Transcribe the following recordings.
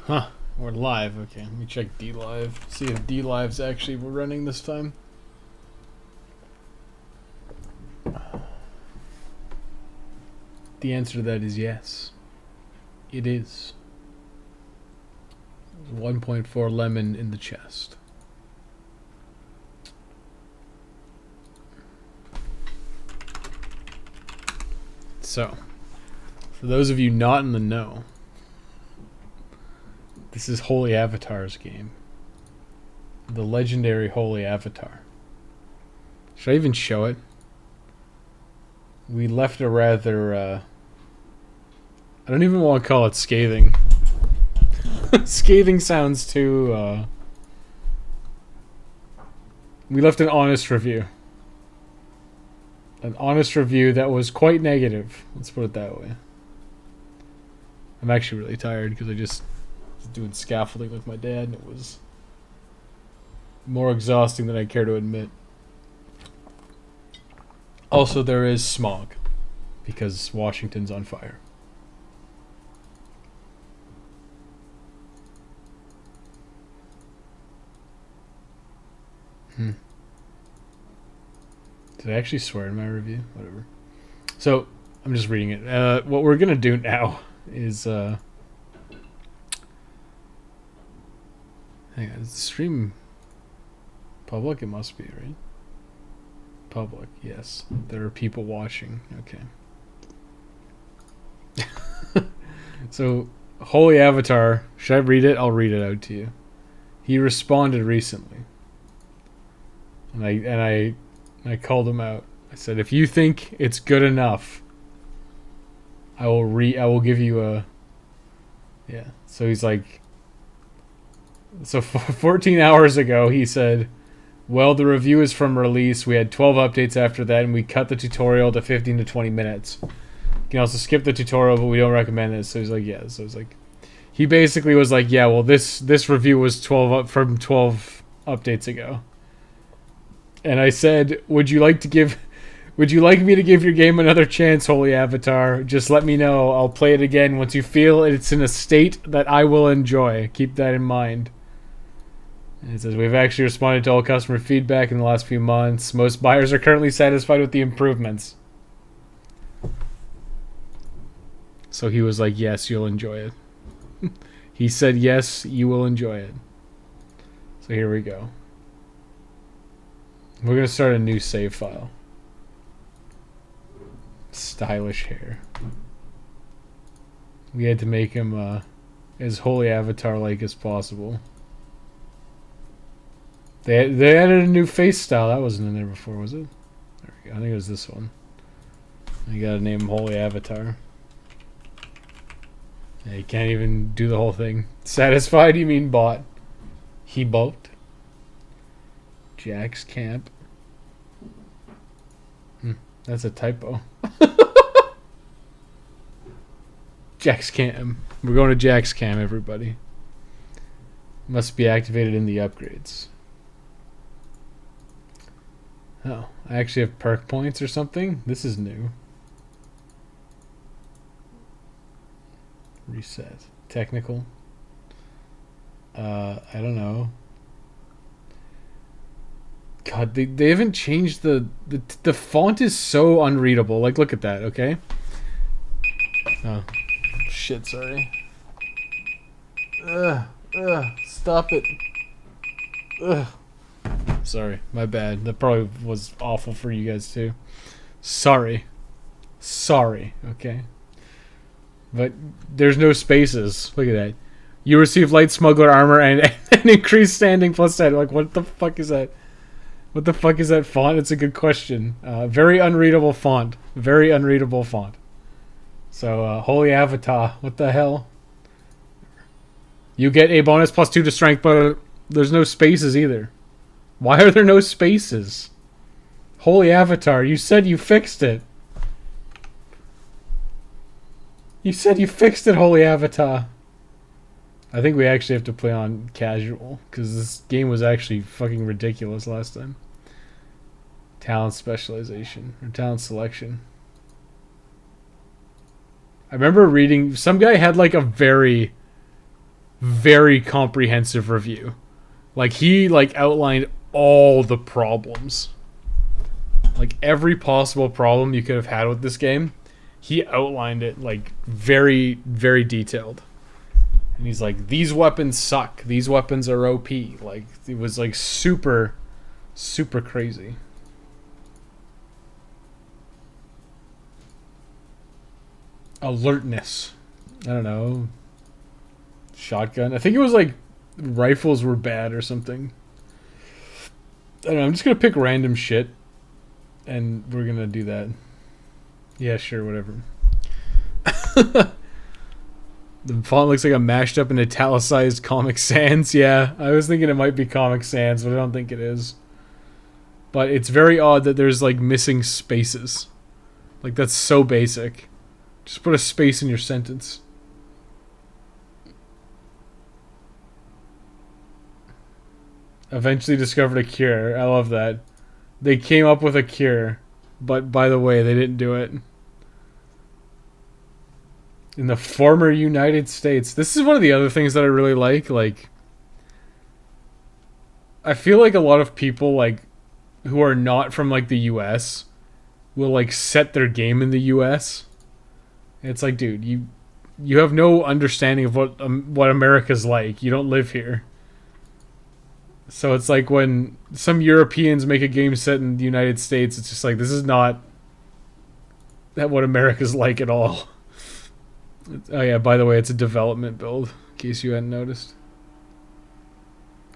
Huh. We're live. Okay, let me check D Live. See if D Live's actually running this time. The answer to that is yes. It is. 1.4 lemon in the chest. So, for those of you not in the know, this is HolyAvatar's game. The legendary HolyAvatar. Should I even show it? We left a rather, I don't even want to call it scathing. Scathing sounds too, we left an honest review. An honest review that was quite negative. Let's put it that way. I'm actually really tired because I just was doing scaffolding with my dad and it was more exhausting than I care to admit. Also, there is smog because Washington's on fire. Did I actually swear in my review? Whatever. So, I'm just reading it. What we're going to do now is... hang on, is the stream public? It must be, right? Public, yes. There are people watching. Okay. So, HolyAvatar, should I read it? I'll read it out to you. He responded recently. And I called him out. I said, if you think it's good enough, I will give you a... Yeah. So he's like... So 14 hours ago, he said, well, the review is from release. We had 12 updates after that, and we cut the tutorial to 15 to 20 minutes. You can also skip the tutorial, but we don't recommend it. So he's like, yeah. So it's like... He basically was like, yeah, well, this review was 12 updates ago. And I said, would you like me to give your game another chance, HolyAvatar? Just let me know. I'll play it again once you feel it's in a state that I will enjoy. Keep that in mind. And it says, we've actually responded to all customer feedback in the last few months. Most buyers are currently satisfied with the improvements. So he was like, yes, you'll enjoy it. He said, yes, you will enjoy it. So here we go. We're going to start a new save file. Stylish hair. We had to make him as HolyAvatar-like as possible. They added a new face style. That wasn't in there before, was it? There we go. I think it was this one. You gotta name him HolyAvatar. Yeah, you can't even do the whole thing. Satisfied? You mean bought? He bought. Jack's Camp. That's a typo. Jack's Camp. We're going to Jack's Camp, everybody. Must be activated in the upgrades. Oh, I actually have perk points or something? This is new. Reset. Technical. I don't know. God, they haven't changed the font is so unreadable. Like, look at that, okay? Oh, shit, sorry. Stop it. Ugh. Sorry, my bad. That probably was awful for you guys, too. Sorry, okay? But there's no spaces. Look at that. You receive light smuggler armor and increased standing plus 10. Like, what the fuck is that? What the fuck is that font? It's a good question. Very unreadable font. Very unreadable font. So, HolyAvatar. What the hell? You get a bonus plus 2 to strength, but there's no spaces either. Why are there no spaces? HolyAvatar, you said you fixed it. You said you fixed it, HolyAvatar. I think we actually have to play on casual, because this game was actually fucking ridiculous last time. Talent specialization, or talent selection. I remember reading, some guy had like a very very comprehensive review. Like, he, like, outlined all the problems. Like, every possible problem you could have had with this game, he outlined it, like, very, very detailed. And he's like, these weapons suck. These weapons are OP. Like, it was, like, super, super crazy. Alertness. I don't know. Shotgun. I think it was, like, rifles were bad or something. I don't know. I'm just going to pick random shit. And we're going to do that. Yeah, sure, whatever. The font looks like a mashed up and italicized Comic Sans. Yeah, I was thinking it might be Comic Sans, but I don't think it is. But it's very odd that there's, like, missing spaces. Like, that's so basic. Just put a space in your sentence. Eventually discovered a cure. I love that. They came up with a cure. But, by the way, they didn't do it. In the former United States. This is one of the other things that I really like. Like, I feel like a lot of people, like, who are not from, like, the US will, like, set their game in the US. It's like, dude, you have no understanding of what America's like. You don't live here. So it's like when some Europeans make a game set in the United States, it's just like, this is not what America's like at all. Oh yeah, by the way, it's a development build, in case you hadn't noticed.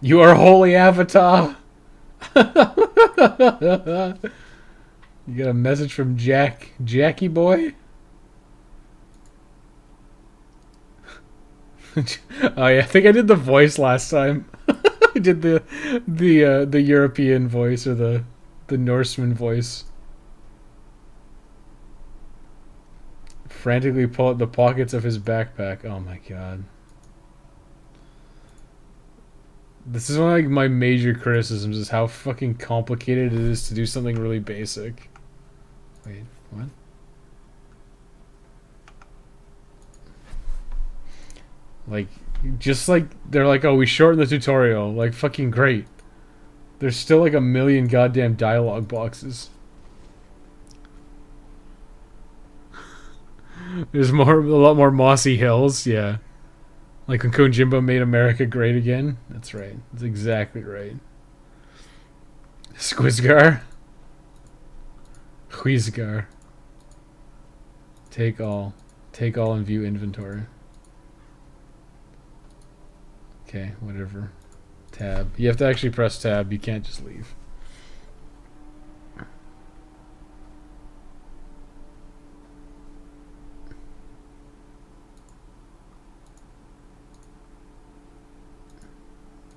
You are HolyAvatar! You got a message from Jackie boy? Oh yeah, I think I did the voice last time. I did the European voice, or the Norseman voice. Frantically pull out the pockets of his backpack. Oh my god. This is one of, like, my major criticisms, is how fucking complicated it is to do something really basic. Wait, what? Like, just like, they're like, oh, we shortened the tutorial. Like, fucking great. There's still like a million goddamn dialogue boxes. There's a lot more mossy hills, yeah. Like when Kojimbo made America great again. That's right. That's exactly right. Squizgar. Huizgar. Take all. Take all and view inventory. Okay, whatever. Tab. You have to actually press tab. You can't just leave.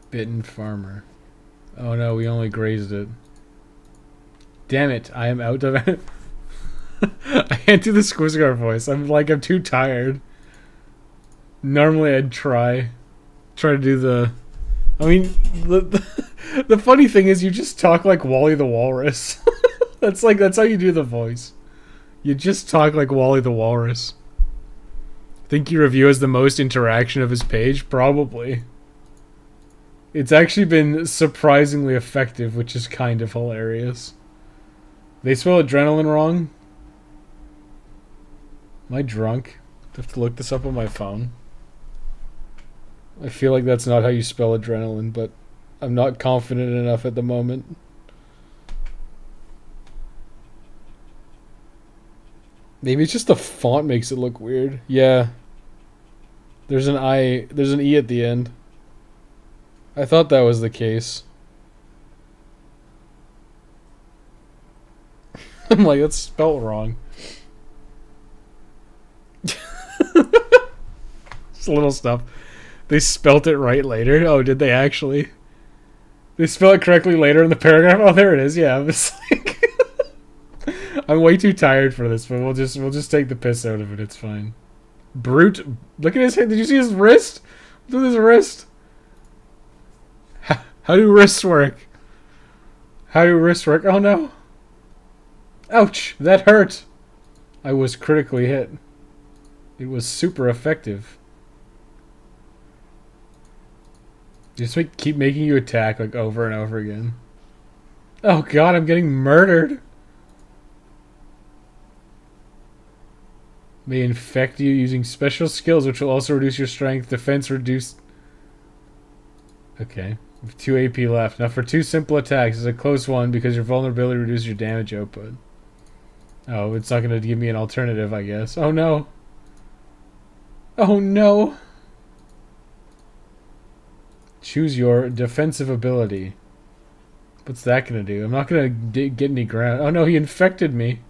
Bitten farmer. Oh no, we only grazed it. Damn it, I am out of it. I can't do the Squizgar voice. I'm too tired. Normally I'd try to do the... I mean, the funny thing is you just talk like Wally the Walrus. That's how you do the voice. You just talk like Wally the Walrus. Think your review has the most interaction of his page? Probably. It's actually been surprisingly effective, which is kind of hilarious. They spell adrenaline wrong? Am I drunk? I have to look this up on my phone. I feel like that's not how you spell adrenaline, but I'm not confident enough at the moment. Maybe it's just the font makes it look weird. Yeah. There's an E at the end. I thought that was the case. I'm like, that's spelled wrong. Just little stuff. They spelt it right later. Oh, did they actually? They spell it correctly later in the paragraph. Oh, there it is. Yeah, I'm just like, I'm way too tired for this, but we'll just take the piss out of it. It's fine. Brute. Look at his hand. Did you see his wrist? Look at his wrist. How do wrists work? How do wrists work? Oh no. Ouch. That hurt. I was critically hit. It was super effective. Just keep making you attack like over and over again. Oh god, I'm getting murdered. May infect you using special skills, which will also reduce your strength, defense reduced. Okay. With 2 AP left. Now for 2 simple attacks, it's a close one because your vulnerability reduces your damage output. Oh, it's not going to give me an alternative, I guess. Oh no. Oh no. Choose your defensive ability. What's that going to do? I'm not going to get any ground. Oh no, he infected me.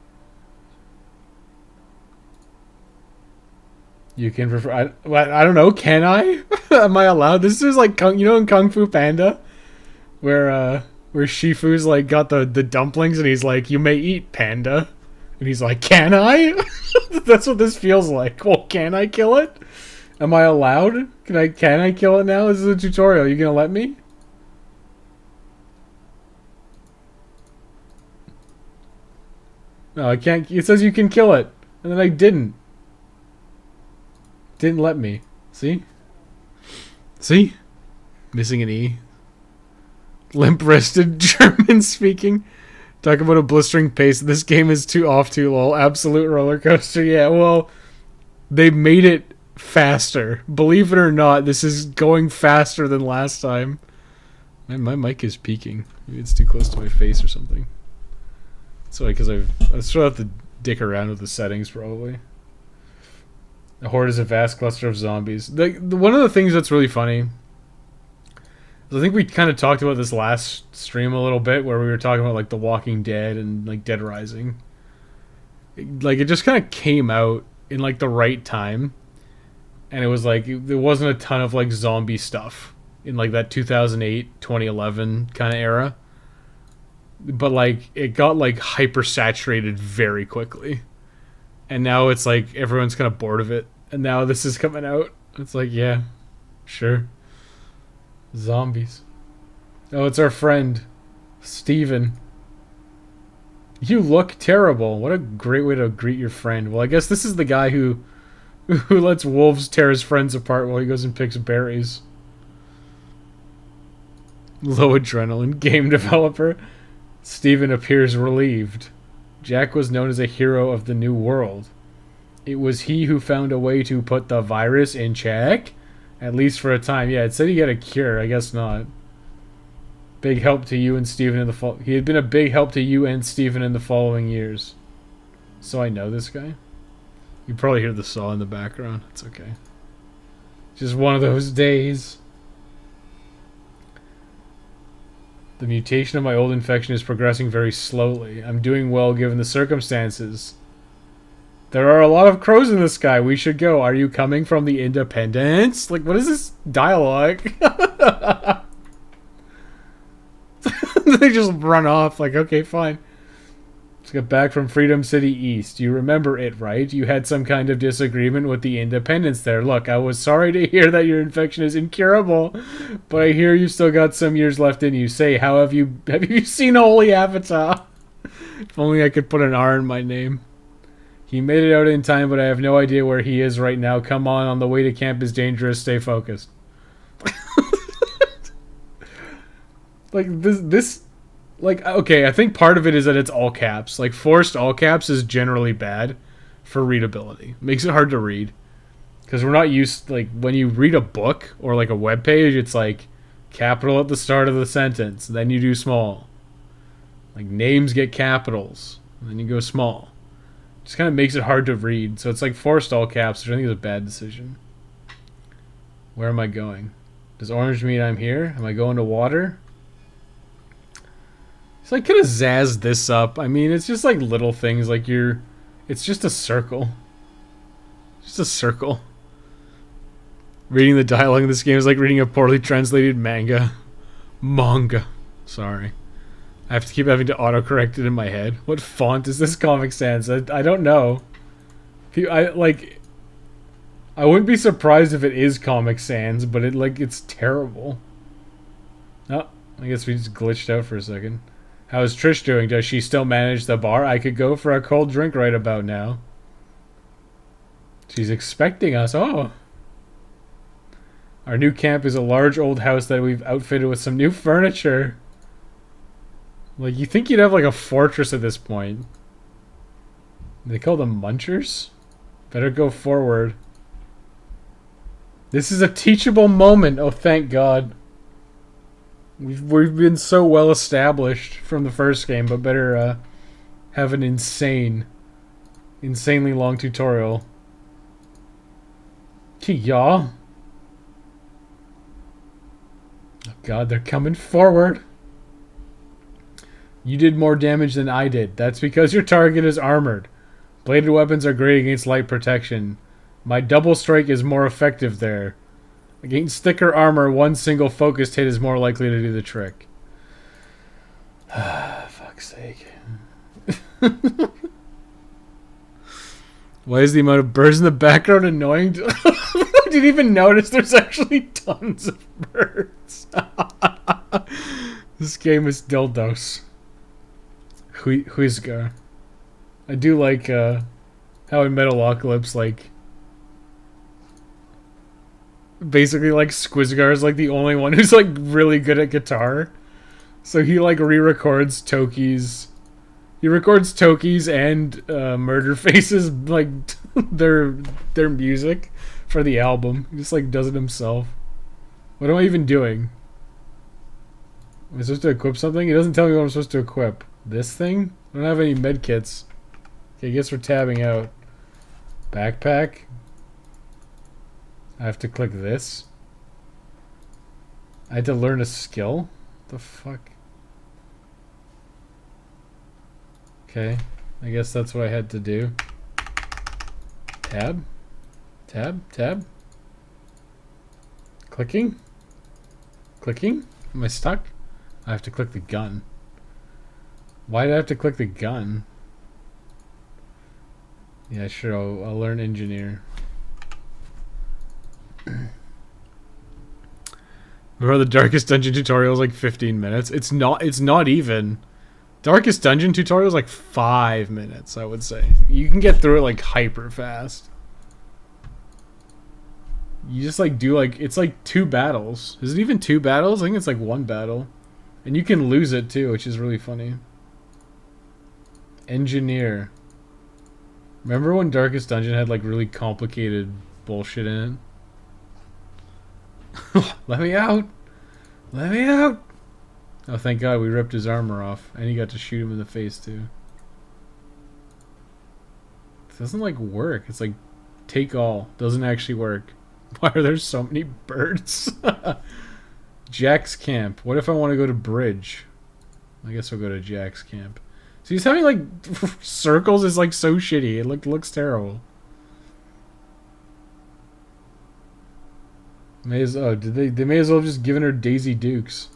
You can prefer. I don't know. Can I? Am I allowed? This is like in Kung Fu Panda, where Shifu's like got the dumplings and he's like, "You may eat, panda," and he's like, "Can I?" That's what this feels like. Well, can I kill it? Am I allowed? Can I kill it now? This is a tutorial. You gonna let me? No, I can't. It says you can kill it, and then I didn't. Didn't let me. See? See? Missing an E. Limp-wristed, German-speaking. Talk about a blistering pace. This game is too lol. Absolute roller coaster. Yeah, well, they made it faster. Believe it or not, this is going faster than last time. My mic is peaking. Maybe it's too close to my face or something. Sorry, because I still have to dick around with the settings, probably. The horde is a vast cluster of zombies. One of the things that's really funny is I think we kind of talked about this last stream a little bit, where we were talking about like The Walking Dead and like Dead Rising. Like it just kind of came out in like the right time, and it was like there wasn't a ton of like zombie stuff in like that 2008 2011 kind of era, but like it got like hyper saturated very quickly. And now it's like everyone's kind of bored of it. And now this is coming out. It's like, yeah, sure. Zombies. Oh, it's our friend, Steven. You look terrible. What a great way to greet your friend. Well, I guess this is the guy who lets wolves tear his friends apart while he goes and picks berries. Low adrenaline game developer. Steven appears relieved. Jack was known as a hero of the New World. It was he who found a way to put the virus in check? At least for a time. Yeah, it said he got a cure. I guess not. Big help to you and Steven in the He had been a big help to you and Steven in the following years. So I know this guy. You probably hear the saw in the background. It's okay. Just one of those days. The mutation of my old infection is progressing very slowly. I'm doing well given the circumstances. There are a lot of crows in the sky. We should go. Are you coming from the Independence? Like, what is this dialogue? They just run off. Like, okay, fine. Let's get back from Freedom City East. You remember it, right? You had some kind of disagreement with the Independents there. Look, I was sorry to hear that your infection is incurable, but I hear you've still got some years left in you. Say, have you seen HolyAvatar? If only I could put an R in my name. He made it out in time, but I have no idea where he is right now. Come on the way to camp is dangerous. Stay focused. Like, this... Like, okay, I think part of it is that it's all caps. Like, forced all caps is generally bad for readability. Makes it hard to read. Because we're not used... Like, when you read a book or, like, a web page, it's, like, capital at the start of the sentence. Then you do small. Like, names get capitals. And then you go small. Just kind of makes it hard to read. So it's, like, forced all caps, which I think is a bad decision. Where am I going? Does orange mean I'm here? Am I going to water? So I could have zazzed this up. I mean, it's just like little things. Like it's just a circle. Just a circle. Reading the dialogue in this game is like reading a poorly translated manga. Manga. Sorry. I have to keep having to autocorrect it in my head. What font is this Comic Sans? I don't know. I wouldn't be surprised if it is Comic Sans, but it's terrible. Oh, I guess we just glitched out for a second. How's Trish doing? Does she still manage the bar? I could go for a cold drink right about now. She's expecting us. Oh. Our new camp is a large old house that we've outfitted with some new furniture. Like, you think you'd have like a fortress at this point. They call them munchers? Better go forward. This is a teachable moment. Oh, thank God. We've been so well established from the first game, but better have an insanely long tutorial. Yeah. Oh God, they're coming forward. You did more damage than I did. That's because your target is armored. Bladed weapons are great against light protection. My double strike is more effective there. Against thicker armor, one single focused hit is more likely to do the trick. Fuck's sake. Why is the amount of birds in the background annoying? I didn't even notice there's actually tons of birds. This game is dildos. Huizgar. I do like how in Metalocalypse, like, basically, like, Squizgar is, like, the only one who's, like, really good at guitar. So he, like, re-records Toki's... He records Toki's and Murder Face's, like, their music for the album. He just, like, does it himself. What am I even doing? Am I supposed to equip something? It doesn't tell me what I'm supposed to equip. This thing? I don't have any medkits. Okay, I guess we're tabbing out. Backpack? I have to click this. I had to learn a skill? What the fuck? Okay, I guess that's what I had to do. Tab? Tab? Tab? Clicking? Clicking? Am I stuck? I have to click the gun. Why did I have to click the gun? Yeah, sure, I'll learn engineer. Remember the Darkest Dungeon tutorial is like 15 minutes? It's not even. Darkest Dungeon tutorial is like 5 minutes, I would say. You can get through it like hyper fast. You just like do like, it's like 2 battles. Is it even 2 battles? I think it's like 1 battle. And you can lose it too, which is really funny. Engineer. Remember when Darkest Dungeon had like really complicated bullshit in it? Let me out! Let me out! Oh, thank God we ripped his armor off. And he got to shoot him in the face, too. It doesn't, like, work. It's like, take all. Doesn't actually work. Why are there so many birds? Jack's camp. What if I want to go to Bridge? I guess I'll go to Jack's camp. So he's having, like, circles is, like, so shitty. It looks terrible. They may as well have just given her Daisy Dukes.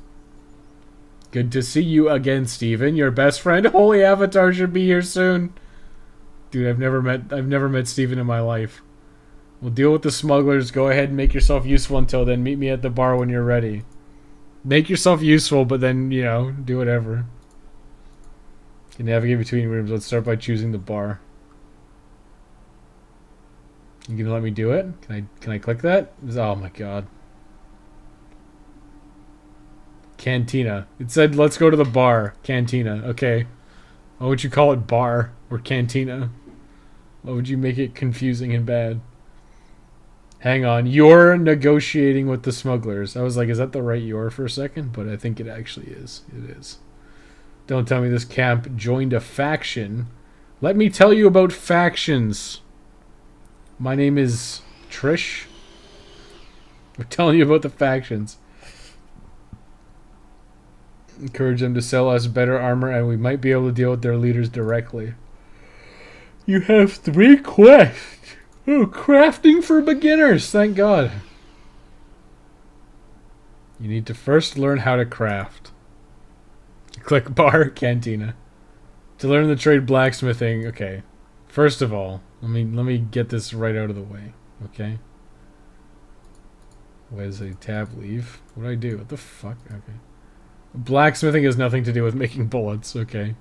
Good to see you again, Steven. Your best friend, HolyAvatar, should be here soon. Dude, I've never met Steven in my life. We'll deal with the smugglers. Go ahead and make yourself useful until then. Meet me at the bar when you're ready. Make yourself useful, but then, you know, do whatever. You can navigate between rooms. Let's start by choosing the bar. You gonna let me do it? Can I click that? Oh my God. Cantina. It said let's go to the bar. Cantina. Okay. Why would you call it bar or cantina? Why would you make it confusing and bad? Hang on. You're negotiating with the smugglers. I was like, is that the right you're for a second? But I think it actually is. It is. Don't tell me this camp joined a faction. Let me tell you about factions. My name is Trish. We're telling you about the factions. Encourage them to sell us better armor and we might be able to deal with their leaders directly. You have 3 quests. Oh, crafting for beginners. Thank God. You need to first learn how to craft. Click bar, cantina. To learn the trade blacksmithing. Okay. First of all, let me get this right out of the way, okay? Where's a tab leave? What do I do? What the fuck? Okay. Blacksmithing has nothing to do with making bullets, okay.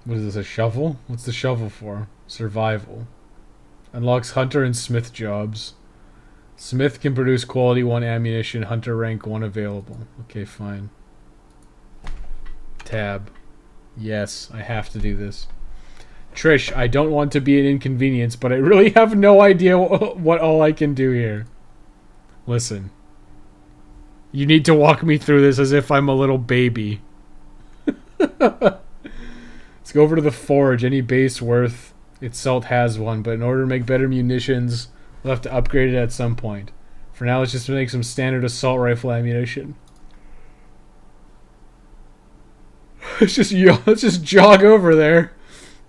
What is this, a shovel? What's the shovel for? Survival. Unlocks Hunter and Smith jobs. Smith can produce quality 1 ammunition. Hunter rank 1 available. Okay, fine. Tab. Yes, I have to do this. Trish, I don't want to be an inconvenience, but I really have no idea what all I can do here. Listen. You need to walk me through this as if I'm a little baby. Let's go over to the forge. Any base worth its salt has one, but in order to make better munitions, we'll have to upgrade it at some point. For now, let's just make some standard assault rifle ammunition. Let's just jog over there.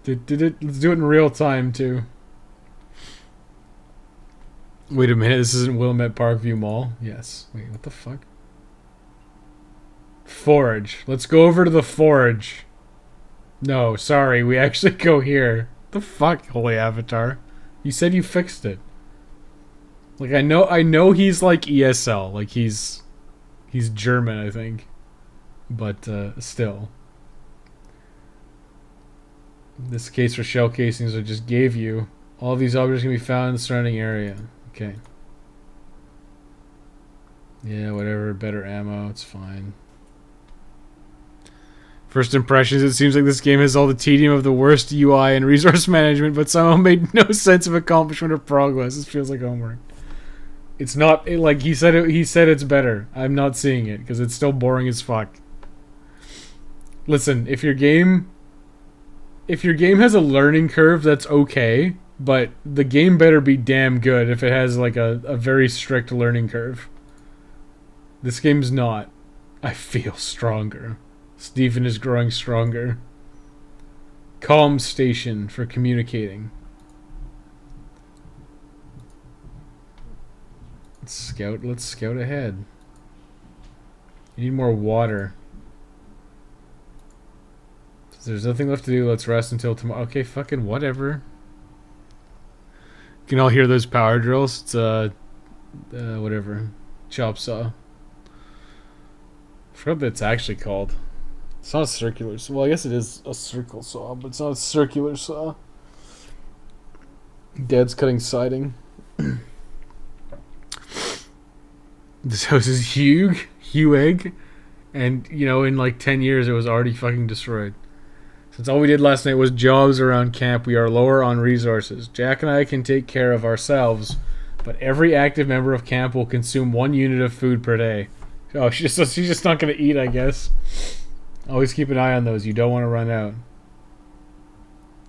Let's do it in real time too. Wait a minute, this isn't Wilmette Parkview Mall? Yes. Wait, what the fuck? Forge. Let's go over to the forge. No, sorry, we actually go here. The fuck, HolyAvatar? You said you fixed it. Like I know he's like ESL, like he's German, I think. But still. This case for shell casings I just gave you. All these objects can be found in the surrounding area. Okay. Yeah, whatever. Better ammo. It's fine. First impressions, it seems like this game has all the tedium of the worst UI and resource management, but somehow made no sense of accomplishment or progress. This feels like homework. It's not like he said it's better. I'm not seeing it because it's still boring as fuck. Listen, if your game has a learning curve, that's okay, but the game better be damn good if it has like a very strict learning curve. This game's not. I feel stronger. Stephen is growing stronger. Comm station for communicating. Let's scout ahead. You need more water. So there's nothing left to do. Let's rest until tomorrow. Okay, fucking whatever. You can all hear those power drills. It's whatever. Chop saw. I forgot what it's actually called. It's not a circular saw. Well, I guess it is a circle saw, but it's not a circular saw. Dad's cutting siding. This house is Hewegg, and you know, in like 10 years it was already fucking destroyed. Since all we did last night was jobs around camp, we are lower on resources. Jack and I can take care of ourselves, but every active member of camp will consume 1 unit of food per day. Oh, she's just not gonna eat, I guess. Always keep an eye on those. You don't want to run out.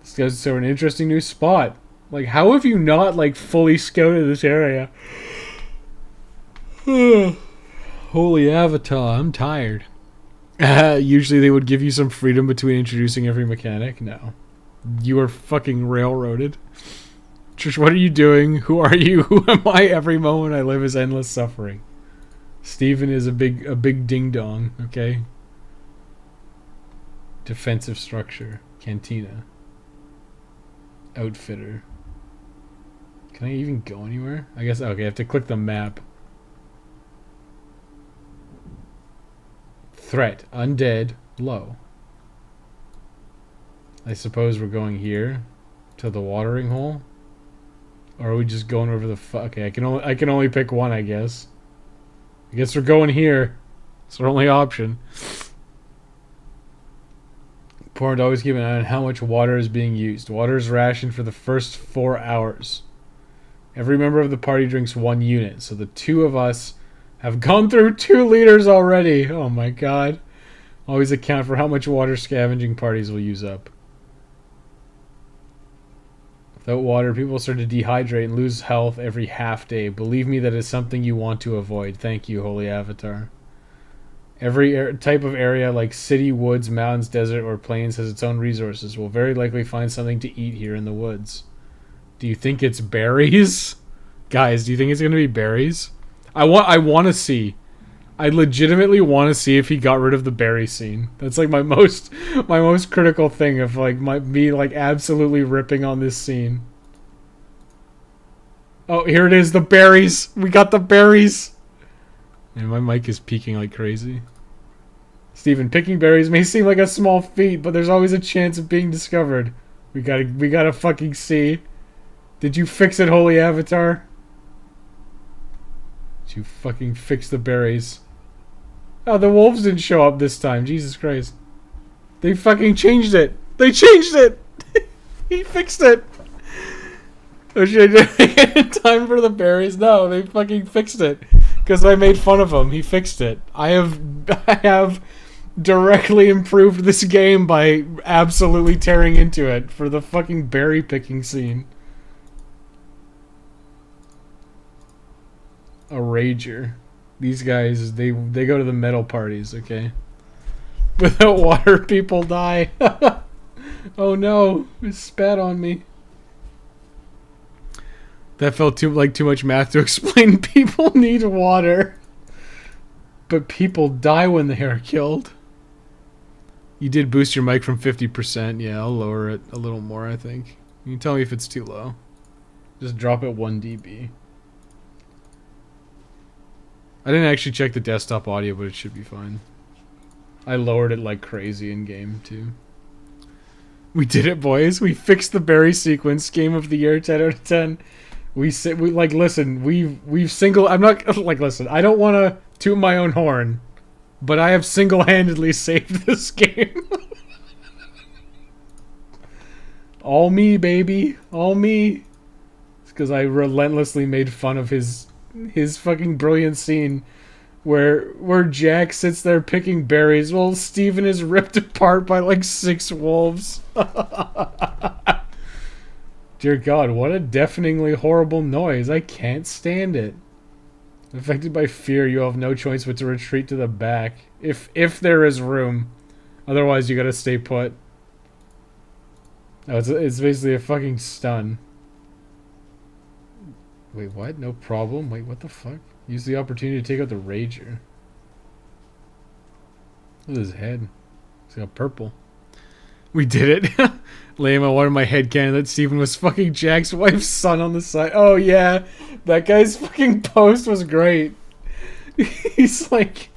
This goes to an interesting new spot. Like, how have you not like fully scouted this area? HolyAvatar, I'm tired. Usually they would give you some freedom between introducing every mechanic. No. You are fucking railroaded. Trish, what are you doing? Who are you? Who am I? Every moment I live is endless suffering. Steven is a big ding-dong, okay? Defensive structure. Cantina. Outfitter. Can I even go anywhere? I guess, okay, I have to click the map. Threat. Undead. Low. I suppose we're going here. To the watering hole. Or are we just going over the okay, I can only pick one, I guess. I guess we're going here. It's our only option. Important to always keep an eye on how much water is being used. Water is rationed for the first 4 hours. Every member of the party drinks 1 unit, so the 2 of us have gone through 2 liters already. Oh my god. Always account for how much water scavenging parties will use up. Without water, people start to dehydrate and lose health every half day. Believe me, that is something you want to avoid. Thank you, HolyAvatar. Every type of area, like city, woods, mountains, desert, or plains, has its own resources. We'll very likely find something to eat here in the woods. Do you think it's berries? Guys, do you think it's going to be berries? I want to see. I legitimately want to see if he got rid of the berry scene. That's like my most critical thing of like me like absolutely ripping on this scene. Oh, here it is, the berries. We got the berries. And my mic is peaking like crazy. Steven, picking berries may seem like a small feat, but there's always a chance of being discovered. We gotta fucking see. Did you fix it, HolyAvatar? Did you fucking fix the berries? Oh, the wolves didn't show up this time. Jesus Christ. They fucking changed it. They changed it! He fixed it! Or should I do it in time for the berries? No, they fucking fixed it. Because I made fun of him. He fixed it. I have directly improved this game by absolutely tearing into it for the fucking berry picking scene. A rager. These guys, they go to the metal parties, okay? Without water, people die. Oh no, it spat on me. That felt too much math to explain. People need water. But people die when they are killed. You did boost your mic from 50%. Yeah, I'll lower it a little more, I think. You can tell me if it's too low. Just drop it 1 dB. I didn't actually check the desktop audio, but it should be fine. I lowered it like crazy in game, too. We did it, boys. We fixed the berry sequence. Game of the year, 10 out of 10. Listen, we've single... I'm not... Like, listen, I don't want to toot my own horn, but I have single-handedly saved this game. All me, baby. All me. It's because I relentlessly made fun of his fucking brilliant scene where Jack sits there picking berries while Steven is ripped apart by like 6 wolves. Dear God, what a deafeningly horrible noise. I can't stand it. Affected by fear, you have no choice but to retreat to the back. If there is room. Otherwise, you gotta stay put. Oh, it's basically a fucking stun. Wait, what? No problem? Wait, what the fuck? Use the opportunity to take out the Rager. Look at his head. It's got purple. We did it. Lame, I wanted my headcanon that Steven was fucking Jack's wife's son on the side. Oh yeah, that guy's fucking post was great. He's like,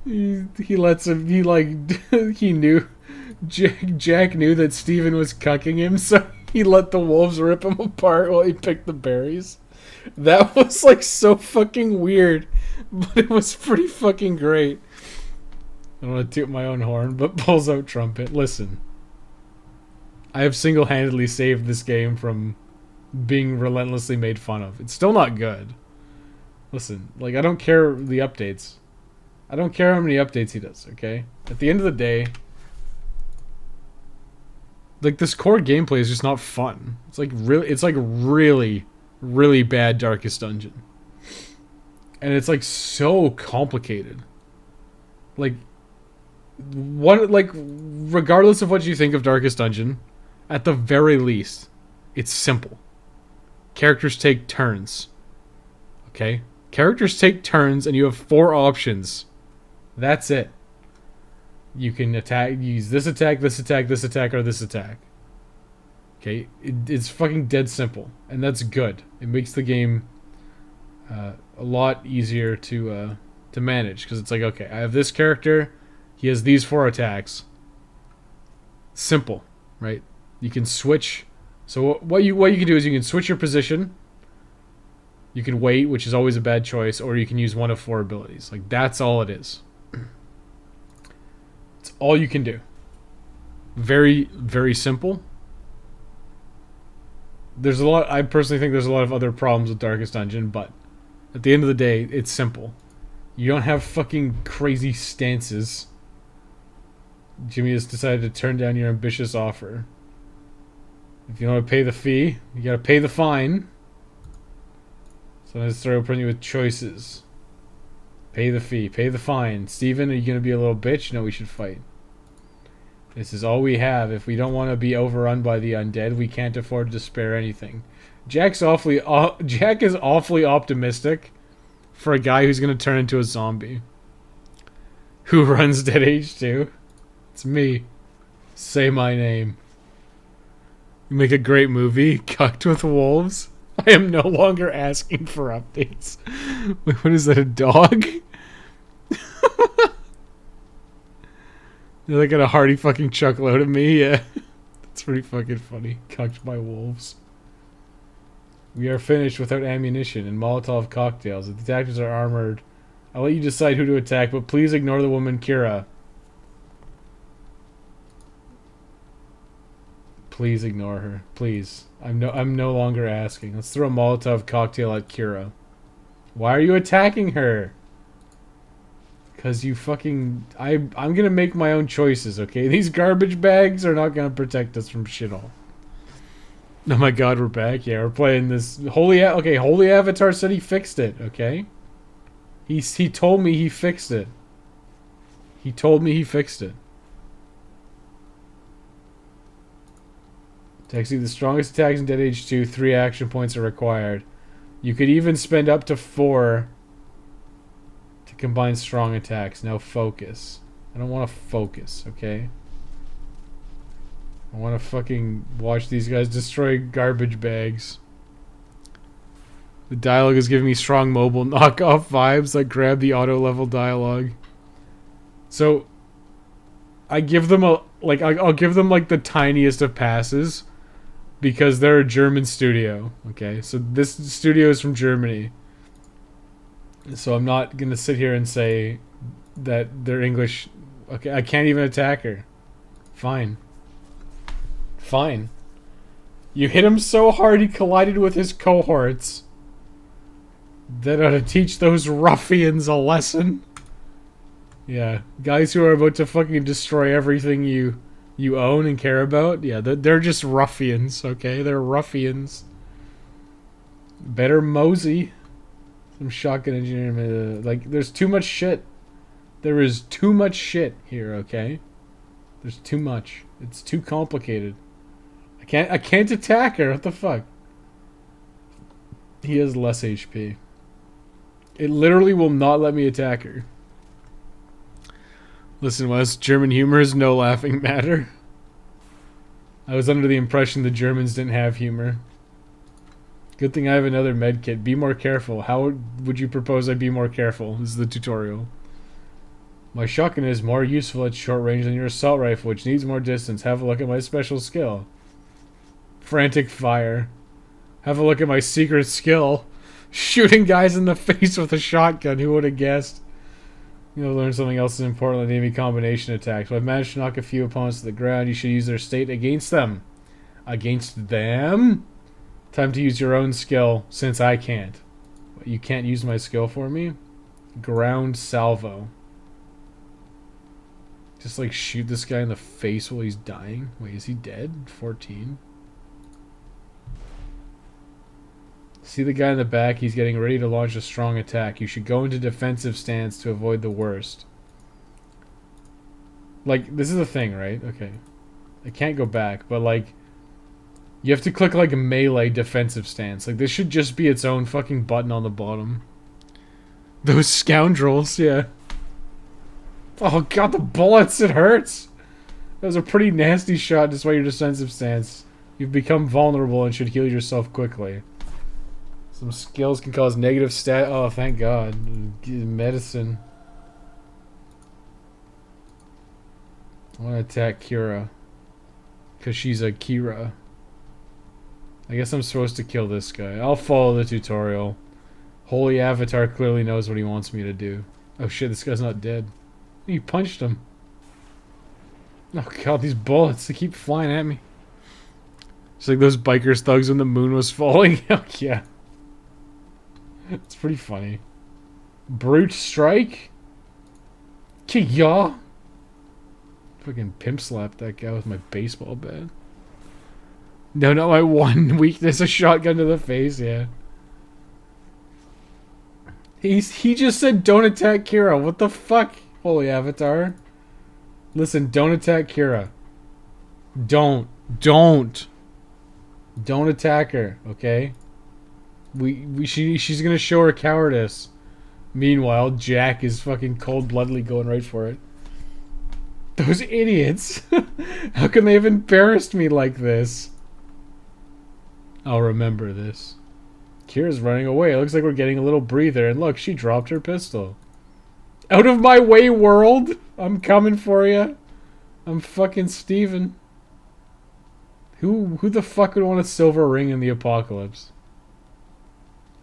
he lets him. He knew. Jack knew that Steven was cucking him, so he let the wolves rip him apart while he picked the berries. That was like so fucking weird, but it was pretty fucking great. I don't want to toot my own horn, but pulls out trumpet. Listen. I have single-handedly saved this game from being relentlessly made fun of. It's still not good. Listen, like, I don't care the updates. I don't care how many updates he does, okay? At the end of the day, like, this core gameplay is just not fun. It's like really, really bad Darkest Dungeon. And it's like so complicated. Like, regardless of what you think of Darkest Dungeon, at the very least, it's simple. Characters take turns. Okay? Characters take turns and you have 4 options. That's it. You can use this attack, this attack, this attack, or this attack. Okay? It's fucking dead simple. And that's good. It makes the game a lot easier to manage. Because it's like, okay, I have this character. He has these 4 attacks. Simple, right? You can switch. So what you can do is you can switch your position. You can wait, which is always a bad choice, or you can use one of 4 abilities. Like, that's all it is. It's all you can do. Very, very simple. There's a lot. I personally think there's a lot of other problems with Darkest Dungeon, but at the end of the day, it's simple. You don't have fucking crazy stances. Jimmy has decided to turn down your ambitious offer. If you want to pay the fee, you gotta pay the fine. So I'm gonna start opening you with choices. Pay the fee, pay the fine. Steven, are you gonna be a little bitch? No, we should fight. This is all we have. If we don't want to be overrun by the undead, we can't afford to spare anything. Jack is awfully optimistic for a guy who's gonna turn into a zombie. Who runs Dead Age 2? It's me. Say my name. You make a great movie, Cucked with Wolves. I am no longer asking for updates. Wait, what is that, a dog? They got a hearty fucking chuckle out of me, yeah. That's pretty fucking funny. Cucked by wolves. We are finished without ammunition and Molotov cocktails. If the attackers are armored, I'll let you decide who to attack, but please ignore the woman Kira. Please ignore her. Please. I'm no longer asking. Let's throw a Molotov cocktail at Kira. Why are you attacking her? Because you fucking... I'm gonna make my own choices, okay? These garbage bags are not gonna protect us from shit all. Oh my god, we're back. Yeah, we're playing this... HolyAvatar said he fixed it, okay? He told me he fixed it. He told me he fixed it. To execute the strongest attacks in Dead Age 2, 3 action points are required. You could even spend up to 4 to combine strong attacks. Now focus. I don't want to focus, okay? I want to fucking watch these guys destroy garbage bags. The dialogue is giving me strong mobile knockoff vibes, like grab the auto level dialogue. So I give them I'll give them like the tiniest of passes because they're a German studio, okay? So this studio is from Germany. So I'm not going to sit here and say that they're English. Okay, I can't even attack her. Fine. Fine. You hit him so hard he collided with his cohorts. That ought to teach those ruffians a lesson. Yeah, guys who are about to fucking destroy everything you own and care about. Yeah, they're just ruffians, okay? They're ruffians. Better mosey. Some shotgun engineer. Like, there's too much shit. There is too much shit here, okay? There's too much. It's too complicated. I can't attack her. What the fuck? He has less HP. It literally will not let me attack her. Listen, Wes, German humor is no laughing matter. I was under the impression the Germans didn't have humor. Good thing I have another med kit. Be more careful. How would you propose I be more careful? This is the tutorial. My shotgun is more useful at short range than your assault rifle, which needs more distance. Have a look at my special skill. Frantic fire. Have a look at my secret skill. Shooting guys in the face with a shotgun. Who would have guessed? You'll learn something else is important than enemy combination attacks. When I've managed to knock a few opponents to the ground, you should use their state against them. Against them? Time to use your own skill, since I can't. You can't use my skill for me? Ground salvo. Just like shoot this guy in the face while he's dying. Wait, is he dead? 14. See the guy in the back? He's getting ready to launch a strong attack. You should go into defensive stance to avoid the worst. Like, this is the thing, right? Okay. I can't go back, but like... You have to click like a melee defensive stance. Like, this should just be its own fucking button on the bottom. Those scoundrels, yeah. Oh god, the bullets, it hurts! That was a pretty nasty shot despite your defensive stance. You've become vulnerable and should heal yourself quickly. Some skills can cause negative stat. Oh, thank god. Medicine. I want to attack Kira. Because she's a Kira. I guess I'm supposed to kill this guy. I'll follow the tutorial. HolyAvatar clearly knows what he wants me to do. Oh shit, this guy's not dead. He punched him. Oh god, these bullets, they keep flying at me. It's like those bikers thugs when the moon was falling. Oh yeah. It's pretty funny. Brute strike? Kiya! Fucking pimp slapped that guy with my baseball bat. No, not my one weakness, a shotgun to the face, yeah. He just said don't attack Kira. What the fuck, HolyAvatar? Listen, don't attack Kira. Don't attack her, okay? She's gonna show her cowardice. Meanwhile, Jack is fucking cold-bloodedly going right for it. Those idiots! How can they have embarrassed me like this? I'll remember this. Kira's running away. It looks like we're getting a little breather. And look, she dropped her pistol. Out of my way, world! I'm coming for you. I'm fucking Steven. Who the fuck would want a silver ring in the apocalypse?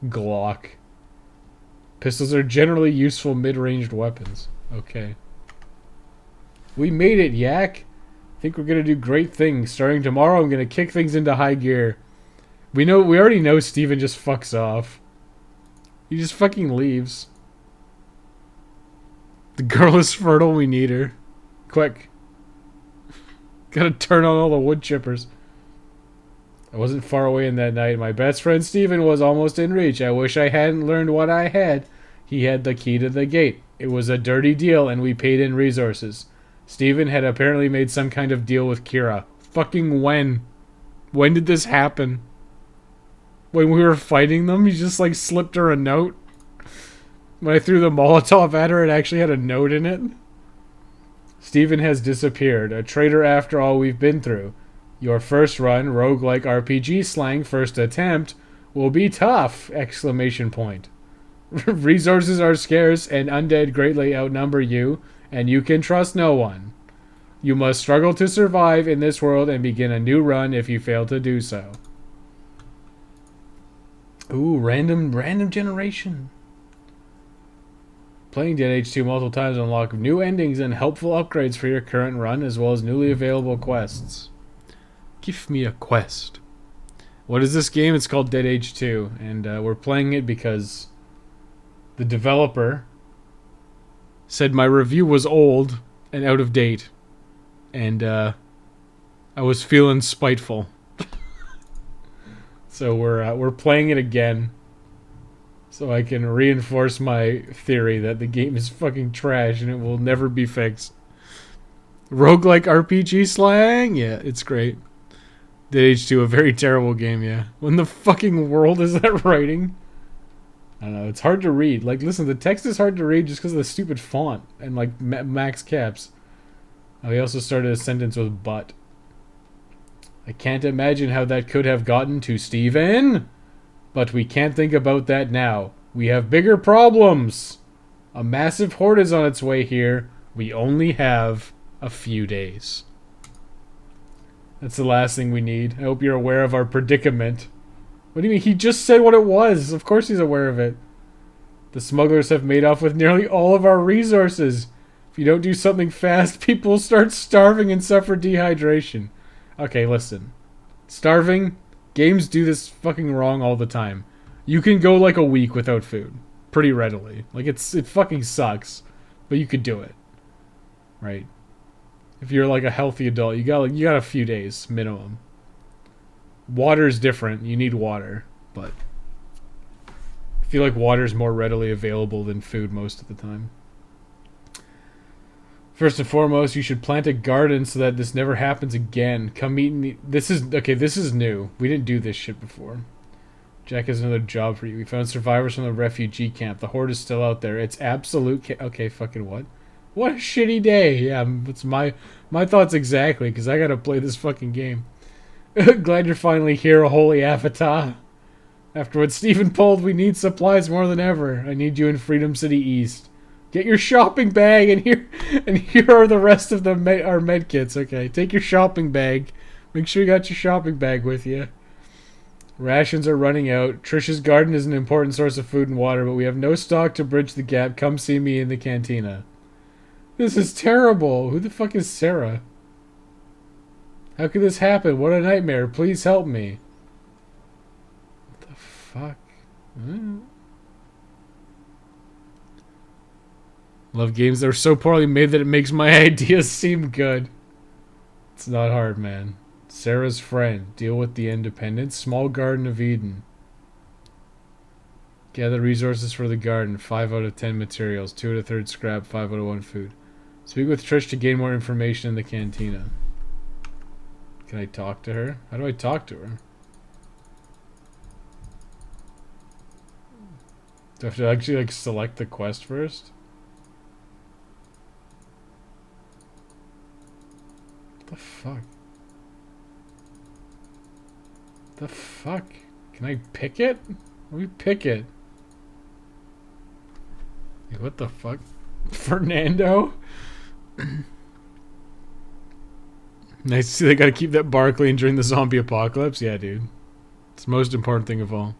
Glock. Pistols are generally useful mid-ranged weapons. Okay. We made it, Yak. I think we're gonna do great things. Starting tomorrow, I'm gonna kick things into high gear. We already know Steven just fucks off. He just fucking leaves. The girl is fertile, we need her. Quick. Gotta turn on all the wood chippers. I wasn't far away in that night. My best friend Steven was almost in reach. I wish I hadn't learned what I had. He had the key to the gate. It was a dirty deal, and we paid in resources. Steven had apparently made some kind of deal with Kira. Fucking when? When did this happen? When we were fighting them? He just, like, slipped her a note? When I threw the Molotov at her, it actually had a note in it? Steven has disappeared. A traitor after all we've been through. Your first run, roguelike RPG slang, first attempt, will be tough! Exclamation point. Resources are scarce, and undead greatly outnumber you, and you can trust no one. You must struggle to survive in this world and begin a new run if you fail to do so. Ooh, random generation. Playing Dead H2 multiple times will unlock new endings and helpful upgrades for your current run, as well as newly available quests. Give me a quest. What is this game? It's called Dead H2, and we're playing it because the developer said my review was old and out of date, and I was feeling spiteful. So we're playing it again, so I can reinforce my theory that the game is fucking trash and it will never be fixed. Roguelike RPG slang? Yeah, it's great. Dead H2, a very terrible game, yeah. When the fucking world is that writing? I don't know, it's hard to read. Like, listen, the text is hard to read just because of the stupid font and, like, max caps. Oh, he also started a sentence with but. I can't imagine how that could have gotten to Steven. But we can't think about that now. We have bigger problems. A massive horde is on its way here. We only have a few days. That's the last thing we need. I hope you're aware of our predicament. What do you mean? He just said what it was. Of course he's aware of it. The smugglers have made off with nearly all of our resources. If you don't do something fast, people will start starving and suffer dehydration. Okay, listen. Starving? Games do this fucking wrong all the time. You can go like a week without food. Pretty readily. Like, it fucking sucks. But you could do it. Right? If you're like a healthy adult, you got a few days minimum. Water's different. You need water, but I feel like water's more readily available than food most of the time. First and foremost, you should plant a garden so that this never happens again. Come meet me. This is new. We didn't do this shit before. Jack has another job for you. We found survivors from the refugee camp. The horde is still out there. It's absolute okay, fucking what? What a shitty day. Yeah, it's my thoughts exactly, because I gotta play this fucking game. Glad you're finally here, HolyAvatar. After what Steven pulled, we need supplies more than ever. I need you in Freedom City East. Get your shopping bag, and here are the rest of our med kits. Okay, take your shopping bag. Make sure you got your shopping bag with you. Rations are running out. Trish's garden is an important source of food and water, but we have no stock to bridge the gap. Come see me in the cantina. This is terrible. Who the fuck is Sarah? How could this happen? What a nightmare. Please help me. What the fuck? Love games that are so poorly made that it makes my ideas seem good. It's not hard, man. Sarah's friend. Deal with the independent. Small Garden of Eden. Gather resources for the garden. 5 out of 10 materials. 2 out of 3 scrap. 5 out of 1 food. Speak with Trish to gain more information in the cantina. Can I talk to her? How do I talk to her? Do I have to actually, like, select the quest first? What the fuck? The fuck? Can I pick it? Let me pick it. Like, what the fuck? Fernando? Nice to see they gotta keep that bar clean during the zombie apocalypse. Yeah, dude. It's the most important thing of all.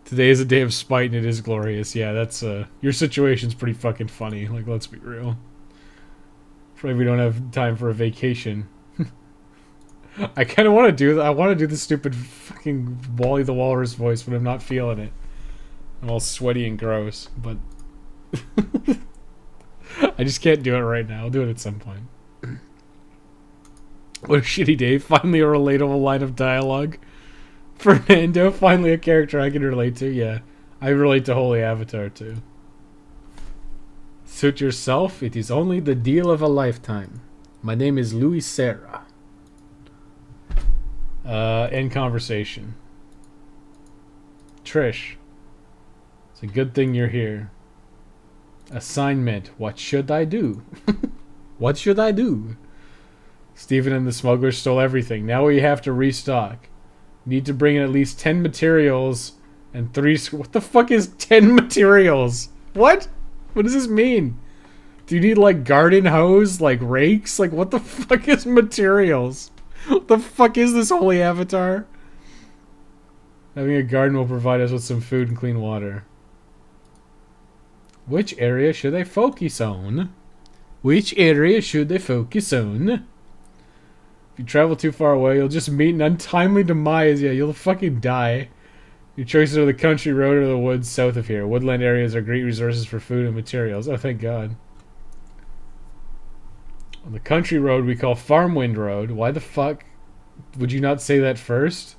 Today is a day of spite and it is glorious. Yeah, that's your situation's pretty fucking funny. Like, let's be real. Afraid we don't have time for a vacation. I kind of want to do that. I want to do the stupid fucking Wally the Walrus voice, but I'm not feeling it. I'm all sweaty and gross, but I just can't do it right now. I'll do it at some point. What a shitty day. Finally a relatable line of dialogue. Fernando, finally a character I can relate to. Yeah, I relate to HolyAvatar too. Suit yourself. It is only the deal of a lifetime. My name is Louis Serra. End conversation. Trish. It's a good thing you're here. Assignment. What should I do? What should I do? Stephen and the smugglers stole everything. Now we have to restock. Need to bring in at least 10 materials and 3... What the fuck is 10 materials? What? What does this mean? Do you need, like, garden hose? Like, rakes? Like, what the fuck is materials? What the fuck is this HolyAvatar? Having a garden will provide us with some food and clean water. Which area should I focus on? Which area should I focus on? If you travel too far away, you'll just meet an untimely demise. Yeah, you'll fucking die. Your choices are the country road or the woods south of here. Woodland areas are great resources for food and materials. Oh, thank God. On the country road we call Farmwind Road. Why the fuck would you not say that first?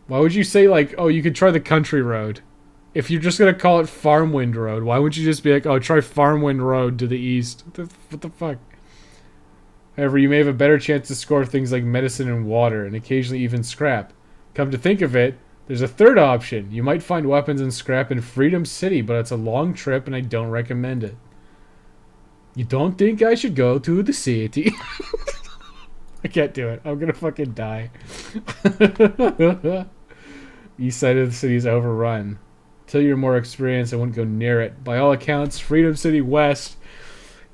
Why would you say, like, oh, you could try the country road? If you're just gonna call it Farmwind Road, why wouldn't you just be like, oh, try Farmwind Road to the east? What the fuck? However, you may have a better chance to score things like medicine and water, and occasionally even scrap. Come to think of it, there's a third option. You might find weapons and scrap in Freedom City, but it's a long trip and I don't recommend it. You don't think I should go to the city? I can't do it. I'm gonna fucking die. East side of the city is overrun. Till you're more experienced, I wouldn't go near it. By all accounts, Freedom City West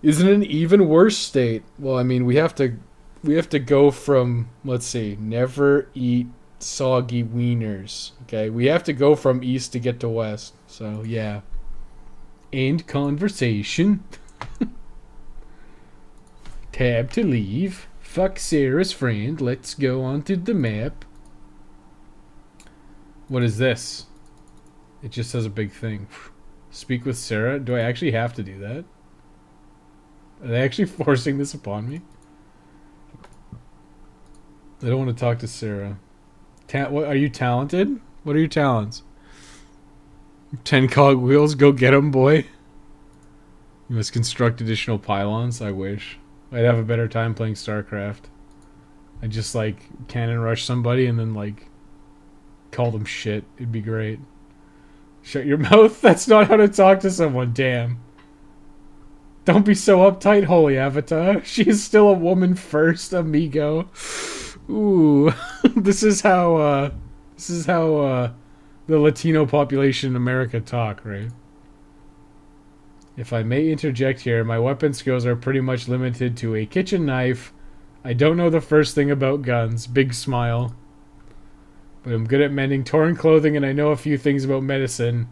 is in an even worse state. Well, I mean, we have to go from, let's see, never eat soggy wieners. Okay, we have to go from east to get to west. So yeah. End conversation. Tab to leave. Fuck Sarah's friend. Let's go onto the map. What is this? It just says a big thing. Speak with Sarah? Do I actually have to do that? Are they actually forcing this upon me? I don't want to talk to Sarah. What, are you talented? What are your talents? 10 cog wheels, go get 'em, boy. You must construct additional pylons. I wish. I'd have a better time playing StarCraft. I'd just, like, cannon rush somebody and then, like, call them shit. It'd be great. Shut your mouth. That's not how to talk to someone, damn. Don't be so uptight, HolyAvatar. She is still a woman first, amigo. Ooh. This is how the Latino population in America talk, right? If I may interject here, my weapon skills are pretty much limited to a kitchen knife. I don't know the first thing about guns. Big smile. But I'm good at mending torn clothing and I know a few things about medicine.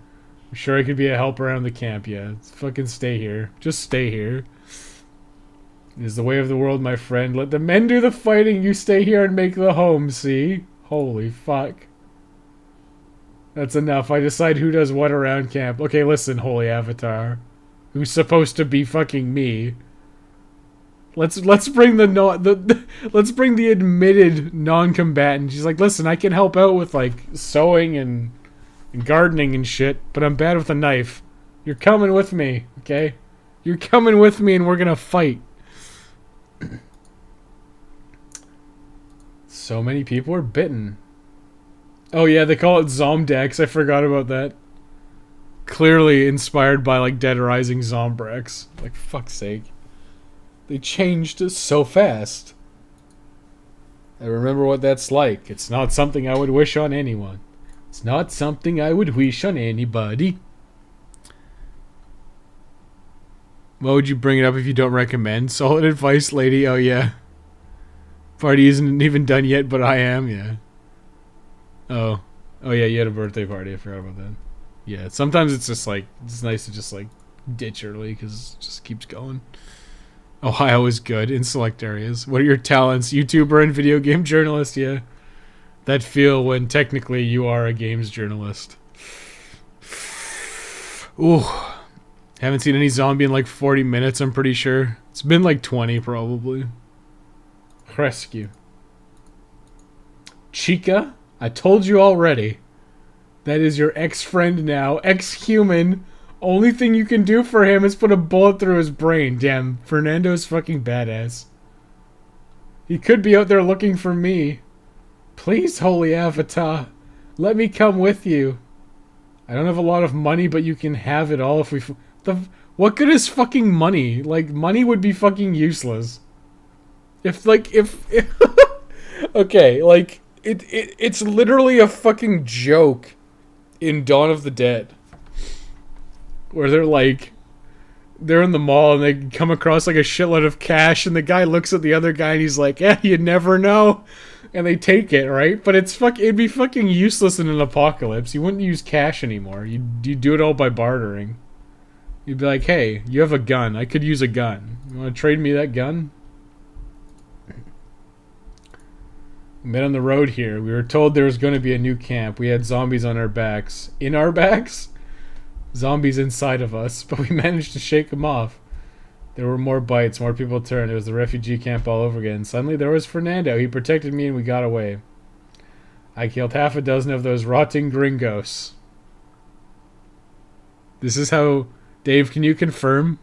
I'm sure I could be a help around the camp, yeah. Fucking stay here. Just stay here. It is the way of the world, my friend. Let the men do the fighting, you stay here and make the home, see? Holy fuck. That's enough. I decide who does what around camp. Okay, listen, HolyAvatar. Who's supposed to be fucking me? Let's bring let's bring the admitted non-combatant. She's like, listen, I can help out with like sewing and gardening and shit, but I'm bad with a knife. You're coming with me, okay? You're coming with me and we're gonna fight. So many people are bitten. Oh yeah, they call it Zomdex. I forgot about that. Clearly inspired by like Dead Rising Zombrex. Like, fuck's sake. They changed so fast. I remember what that's like. It's not something I would wish on anyone. It's not something I would wish on anybody. Why would you bring it up if you don't recommend? Solid advice, lady. Oh, yeah. Party isn't even done yet, but I am, yeah. Oh. Oh yeah, you had a birthday party. I forgot about that. Yeah, sometimes it's just like it's nice to just like ditch early because it just keeps going. Ohio is good in select areas. What are your talents? YouTuber and video game journalist. Yeah, that feel when technically you are a games journalist. Ooh, haven't seen any zombie in like 40 minutes. I'm pretty sure it's been like 20 probably. Rescue. Chica, I told you already. That is your ex-friend now. Ex-human. Only thing you can do for him is put a bullet through his brain. Damn, Fernando's fucking badass. He could be out there looking for me. Please, HolyAvatar, let me come with you. I don't have a lot of money, but you can have it all if we... What good is fucking money? Like, money would be fucking useless. If okay, like, it's literally a fucking joke in Dawn of the Dead. Where they're in the mall and they come across like a shitload of cash and the guy looks at the other guy and he's like, yeah, you never know. And they take it, right? But it'd be fucking useless in an apocalypse. You wouldn't use cash anymore. You'd do it all by bartering. You'd be like, hey, you have a gun. I could use a gun. You want to trade me that gun? We met on the road here. We were told there was going to be a new camp. We had zombies on our backs. In our backs? Zombies inside of us, but we managed to shake them off. There were more bites, more people turned. It was the refugee camp all over again. Suddenly there was Fernando. He protected me and we got away. I killed half a dozen of those rotting gringos. This is how... Dave, can you confirm?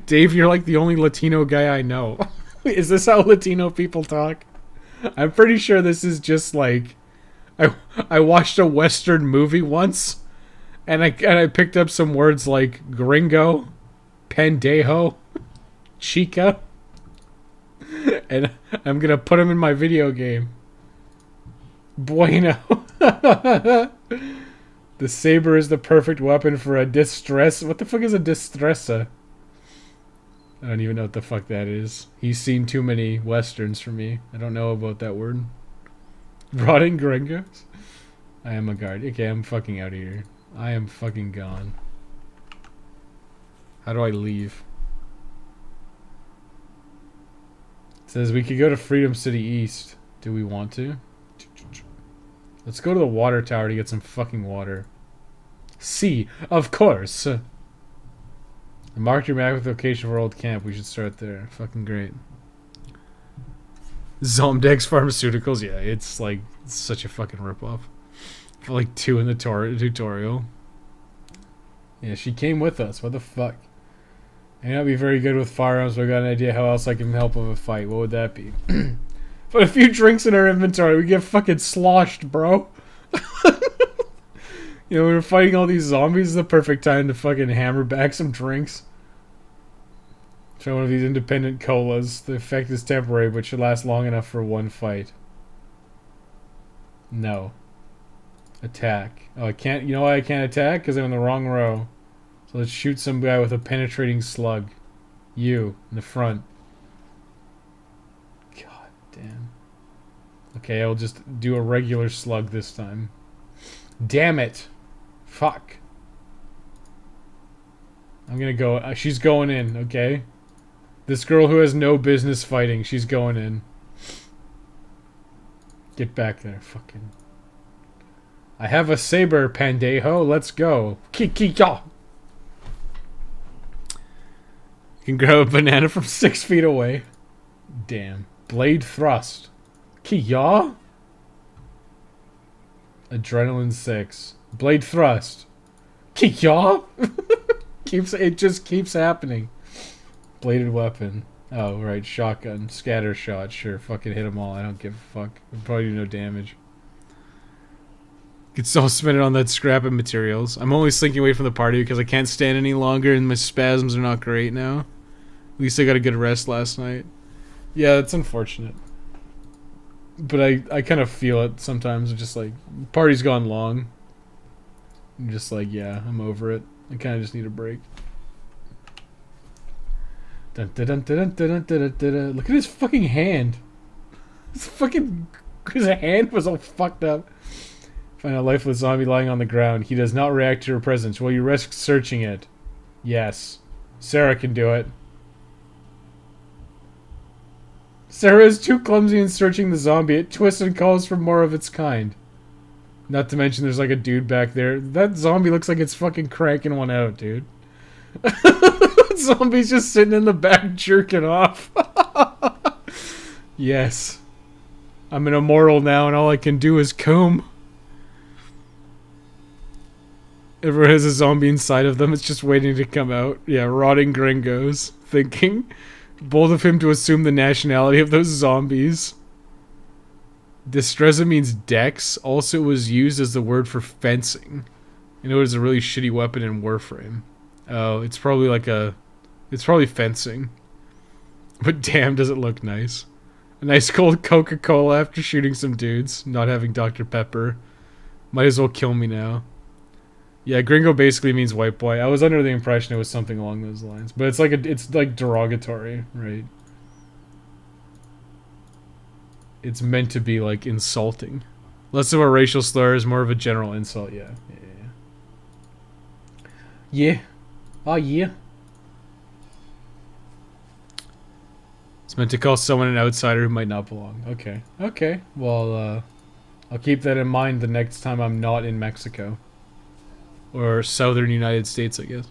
Dave, you're like the only Latino guy I know. Is this how Latino people talk? I'm pretty sure this is just like... I watched a Western movie once, and I picked up some words like gringo, pendejo, chica, and I'm gonna put them in my video game. Bueno. The saber is the perfect weapon for a distress. What the fuck is a distressa? I don't even know what the fuck that is. He's seen too many westerns for me. I don't know about that word. Rotting gringos? I am a guard. Okay, I'm fucking out of here. I am fucking gone. How do I leave? It says we could go to Freedom City East. Do we want to? Let's go to the water tower to get some fucking water. C, of course. I marked your map with location for old camp. We should start there. Fucking great. Zomdex Pharmaceuticals. Yeah, it's like it's such a fucking ripoff. For like 2 in the tutorial. Yeah, she came with us. What the fuck? I may not be very good with firearms, but I got an idea how else I can help with a fight. What would that be? Put a few drinks in our inventory. We get fucking sloshed, bro. You know, when we're fighting all these zombies, is the perfect time to fucking hammer back some drinks. Try one of these independent colas. The effect is temporary, but should last long enough for one fight. No. Attack. Oh, I can't. You know why I can't attack? Because I'm in the wrong row. So let's shoot some guy with a penetrating slug. You, in the front. God damn. Okay, I'll just do a regular slug this time. Damn it. Fuck. I'm gonna go. She's going in, okay? This girl who has no business fighting, she's going in. Get back there, fucking. I have a saber, pendejo. Let's go. Ki-ki-ya. You can grab a banana from 6 feet away. Damn. Blade thrust. Ki-ya? Adrenaline 6. Blade thrust. Ki-ya? It just keeps happening. Bladed weapon. Oh, right. Shotgun. Scatter shot. Sure. Fucking hit them all. I don't give a fuck. Probably do no damage. Could still spend it on that scrap of materials. I'm only slinking away from the party because I can't stand any longer and my spasms are not great now. At least I got a good rest last night. Yeah, it's unfortunate. But I kind of feel it sometimes. I'm just like, party's gone long. I'm just like, yeah, I'm over it. I kind of just need a break. Dun, dun, dun, dun, dun, dun, dun, dun. Look at his fucking hand. His hand was all fucked up. Find a lifeless zombie lying on the ground. He does not react to your presence. Will you risk searching it? Yes. Sarah can do it. Sarah is too clumsy in searching the zombie. It twists and calls for more of its kind. Not to mention there's like a dude back there. That zombie looks like it's fucking cranking one out, dude. Zombie's just sitting in the back jerking off. Yes. I'm an immortal now and all I can do is comb. Everyone has a zombie inside of them. It's just waiting to come out. Yeah, rotting gringos. Thinking. Bold of him to assume the nationality of those zombies. Destreza means dex. Also was used as the word for fencing. You know, it is a really shitty weapon in Warframe. Oh, it's probably like a... It's probably fencing. But damn, does it look nice. A nice cold Coca-Cola after shooting some dudes. Not having Dr. Pepper. Might as well kill me now. Yeah, gringo basically means white boy. I was under the impression it was something along those lines. But it's like derogatory, right? It's meant to be like insulting. Less of a racial slur is more of a general insult, yeah. Yeah. Oh yeah. It's meant to call someone an outsider who might not belong. Okay. Okay. Well, I'll keep that in mind the next time I'm not in Mexico. Or southern United States, I guess.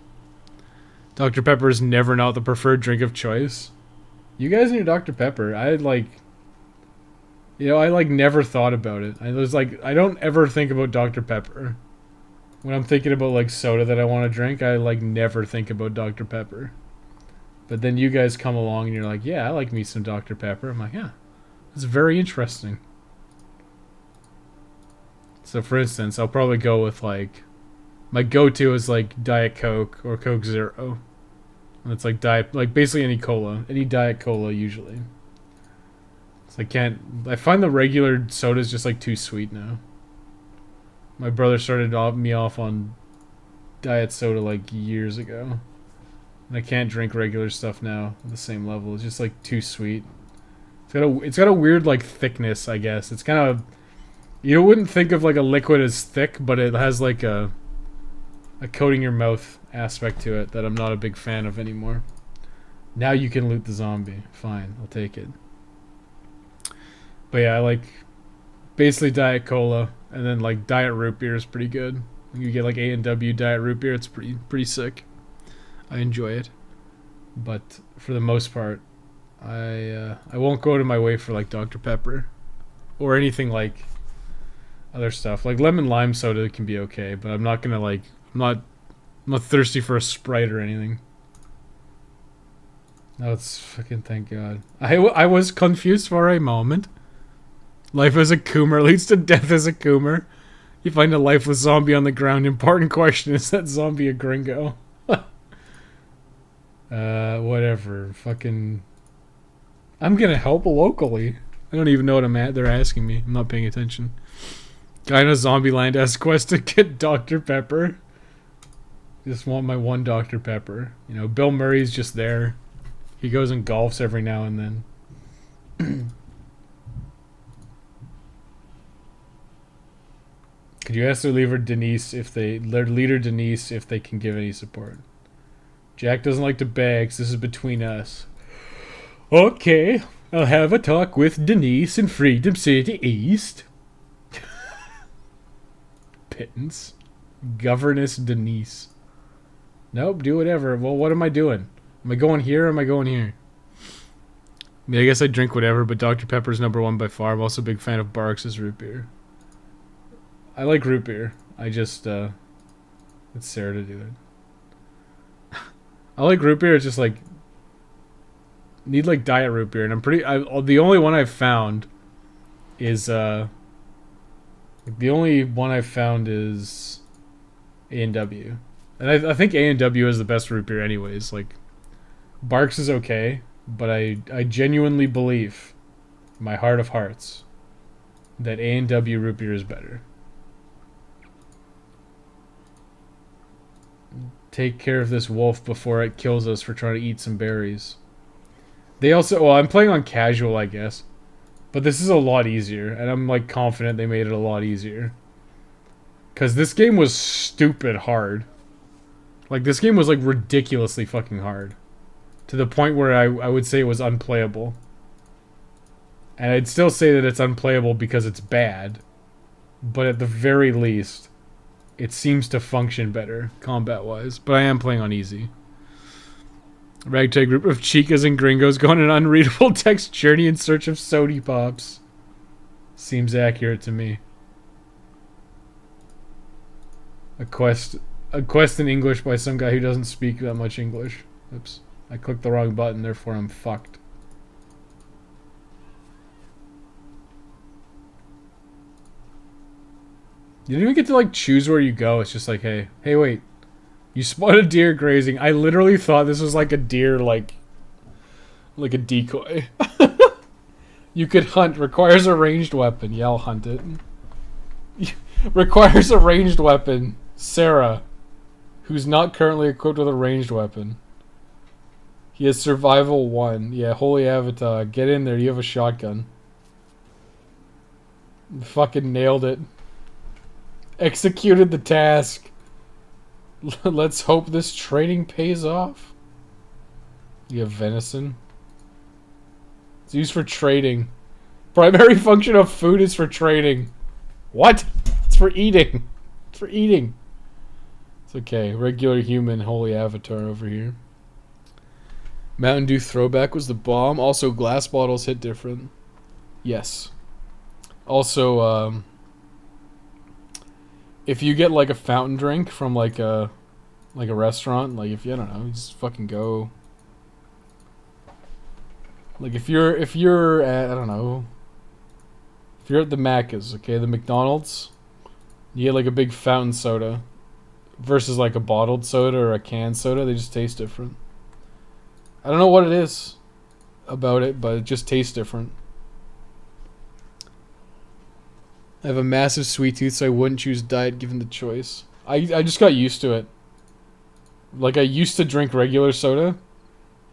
Dr. Pepper is never not the preferred drink of choice. You guys need Dr. Pepper. I never thought about it. I don't ever think about Dr. Pepper. When I'm thinking about, like, soda that I want to drink, I, like, never think about Dr. Pepper. But then you guys come along and you're like, yeah, I like me some Dr. Pepper. I'm like, yeah, it's very interesting. So, for instance, I'll probably go with, like... My go-to is like Diet Coke or Coke Zero. And it's like basically any cola, any Diet Cola usually. So I find the regular sodas just like too sweet now. My brother started me off on diet soda like years ago. And I can't drink regular stuff now at the same level. It's just like too sweet. It's got a weird like thickness, I guess. It's kind of, you wouldn't think of like a liquid as thick, but it has like a coating your mouth aspect to it that I'm not a big fan of anymore. Now you can loot the zombie. Fine, I'll take it. But yeah, I like basically Diet Cola, and then like Diet Root Beer is pretty good. You get like A&W Diet Root Beer, it's pretty sick. I enjoy it. But for the most part, I won't go to my way for like Dr. Pepper or anything like other stuff. Like lemon lime soda can be okay, but I'm not gonna like I'm not thirsty for a Sprite or anything. No, it's fucking thank God. I was confused for a moment. Life as a coomer leads to death as a coomer. You find a lifeless zombie on the ground. Important question, is that zombie a gringo? Whatever. Fucking... I'm gonna help locally. I don't even know what they're asking me. I'm not paying attention. Guy in a zombie land asks quest to get Dr. Pepper. Just want my one Dr. Pepper. You know, Bill Murray's just there. He goes and golfs every now and then. Could you ask their leader Denise if they can give any support? Jack doesn't like to beg, so this is between us. Okay, I'll have a talk with Denise in Freedom City East. Pittance. Governess Denise. Nope, do whatever. Well, what am I doing? Am I going here or am I going here? I mean, I guess I drink whatever, but Dr. Pepper's #1 by far. I'm also a big fan of Barks' root beer. I like root beer. I just, it's Sarah to do it. I like root beer. It's just like, need like diet root beer. And the only one I've found is, A&W. And I think A&W is the best root beer anyways. Like, Barks is okay, but I genuinely believe, in my heart of hearts, that A&W root beer is better. Take care of this wolf before it kills us for trying to eat some berries. They also... Well, I'm playing on casual, I guess. But this is a lot easier, and I'm, like, confident they made it a lot easier. Because this game was stupid hard. Like, this game was, like, ridiculously fucking hard. To the point where I would say it was unplayable. And I'd still say that it's unplayable because it's bad. But at the very least, it seems to function better, combat-wise. But I am playing on easy. A ragtag group of chicas and gringos go on an unreadable text journey in search of sody pops. Seems accurate to me. A quest in English by some guy who doesn't speak that much English. Oops. I clicked the wrong button, therefore I'm fucked. You don't even get to, like, choose where you go. It's just like, hey, wait. You spotted a deer grazing. I literally thought this was like a deer, like a decoy. You could hunt. Requires a ranged weapon. Yeah, I'll hunt it. Requires a ranged weapon. Sarah, who's not currently equipped with a ranged weapon. He has survival 1. Yeah, HolyAvatar. Get in there. You have a shotgun. Fucking nailed it. Executed the task. Let's hope this trading pays off. You have venison. It's used for trading. Primary function of food is for trading. What? It's for eating. It's for eating. It's okay. Regular human HolyAvatar over here. Mountain Dew throwback was the bomb. Also, glass bottles hit different. Yes. Also, if you get like a fountain drink from like a restaurant, like if you, I don't know, you just fucking go. Like if you're at, I don't know, if you're at the Macca's, okay, the McDonald's, you get like a big fountain soda versus like a bottled soda or a canned soda, they just taste different. I don't know what it is about it, but it just tastes different. I have a massive sweet tooth, so I wouldn't choose diet given the choice. I just got used to it. Like, I used to drink regular soda,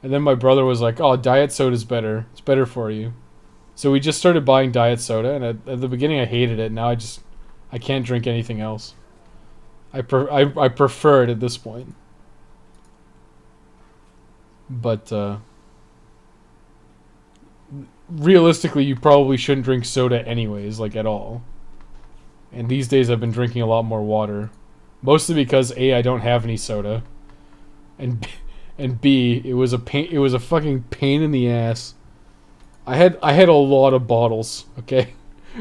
and then my brother was like, oh, diet soda's better. It's better for you. So we just started buying diet soda, and at the beginning I hated it. Now I can't drink anything else. I prefer it at this point. But, realistically, you probably shouldn't drink soda anyways, like, at all. And these days I've been drinking a lot more water. Mostly because A, I don't have any soda. And B, it was a fucking pain in the ass. I had a lot of bottles, okay?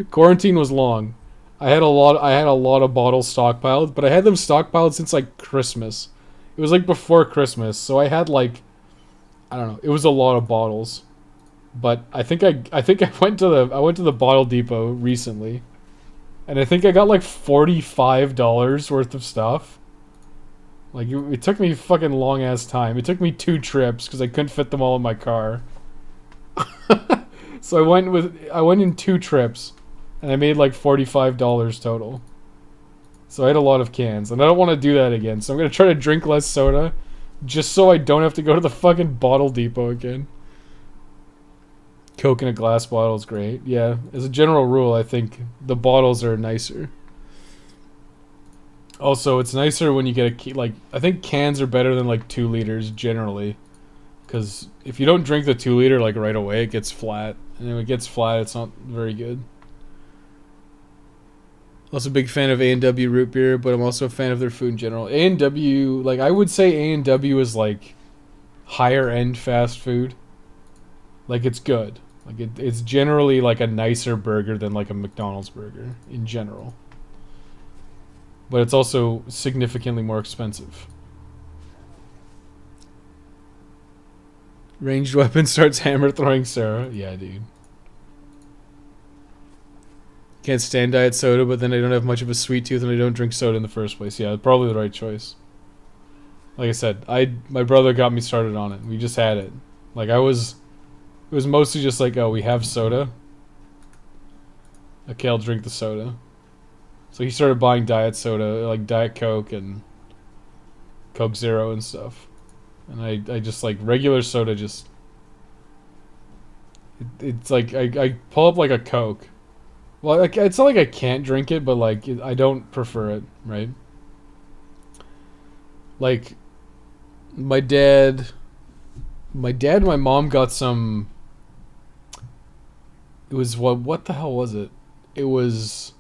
Quarantine was long. I had a lot of bottles stockpiled, but I had them stockpiled since like Christmas. It was like before Christmas, so I had like, I don't know, it was a lot of bottles. But I think I went to the bottle depot recently, and I think I got like $45 worth of stuff. Like it took me a fucking long ass time. It took me 2 trips because I couldn't fit them all in my car. So I went in 2 trips, and I made like $45 total. So I had a lot of cans, and I don't want to do that again. So I'm gonna try to drink less soda, just so I don't have to go to the fucking bottle depot again. Coke in a glass bottle is great. Yeah, as a general rule, I think the bottles are nicer. Also, it's nicer when you get a key. Like, I think cans are better than like 2 liters generally, because if you don't drink the 2 liter like right away, it gets flat, and if it gets flat, it's not very good. Also, a big fan of A&W root beer, but I'm also a fan of their food in general. A&W, like I would say, A&W is like higher end fast food. Like it's good. Like it's generally like a nicer burger than like a McDonald's burger in general. But it's also significantly more expensive. Ranged weapon starts hammer throwing Sarah. Yeah, dude. Can't stand diet soda, but then I don't have much of a sweet tooth and I don't drink soda in the first place. Yeah, probably the right choice. Like I said, my brother got me started on it. We just had it. Like it was mostly just like, oh, we have soda. Okay, I'll drink the soda. So he started buying diet soda, like Diet Coke and Coke Zero and stuff. And I just like regular soda just... It's like, I pull up like a Coke. Well, like, it's not like I can't drink it, but like I don't prefer it, right? Like my dad, and my mom got some. It was what the hell was it? It was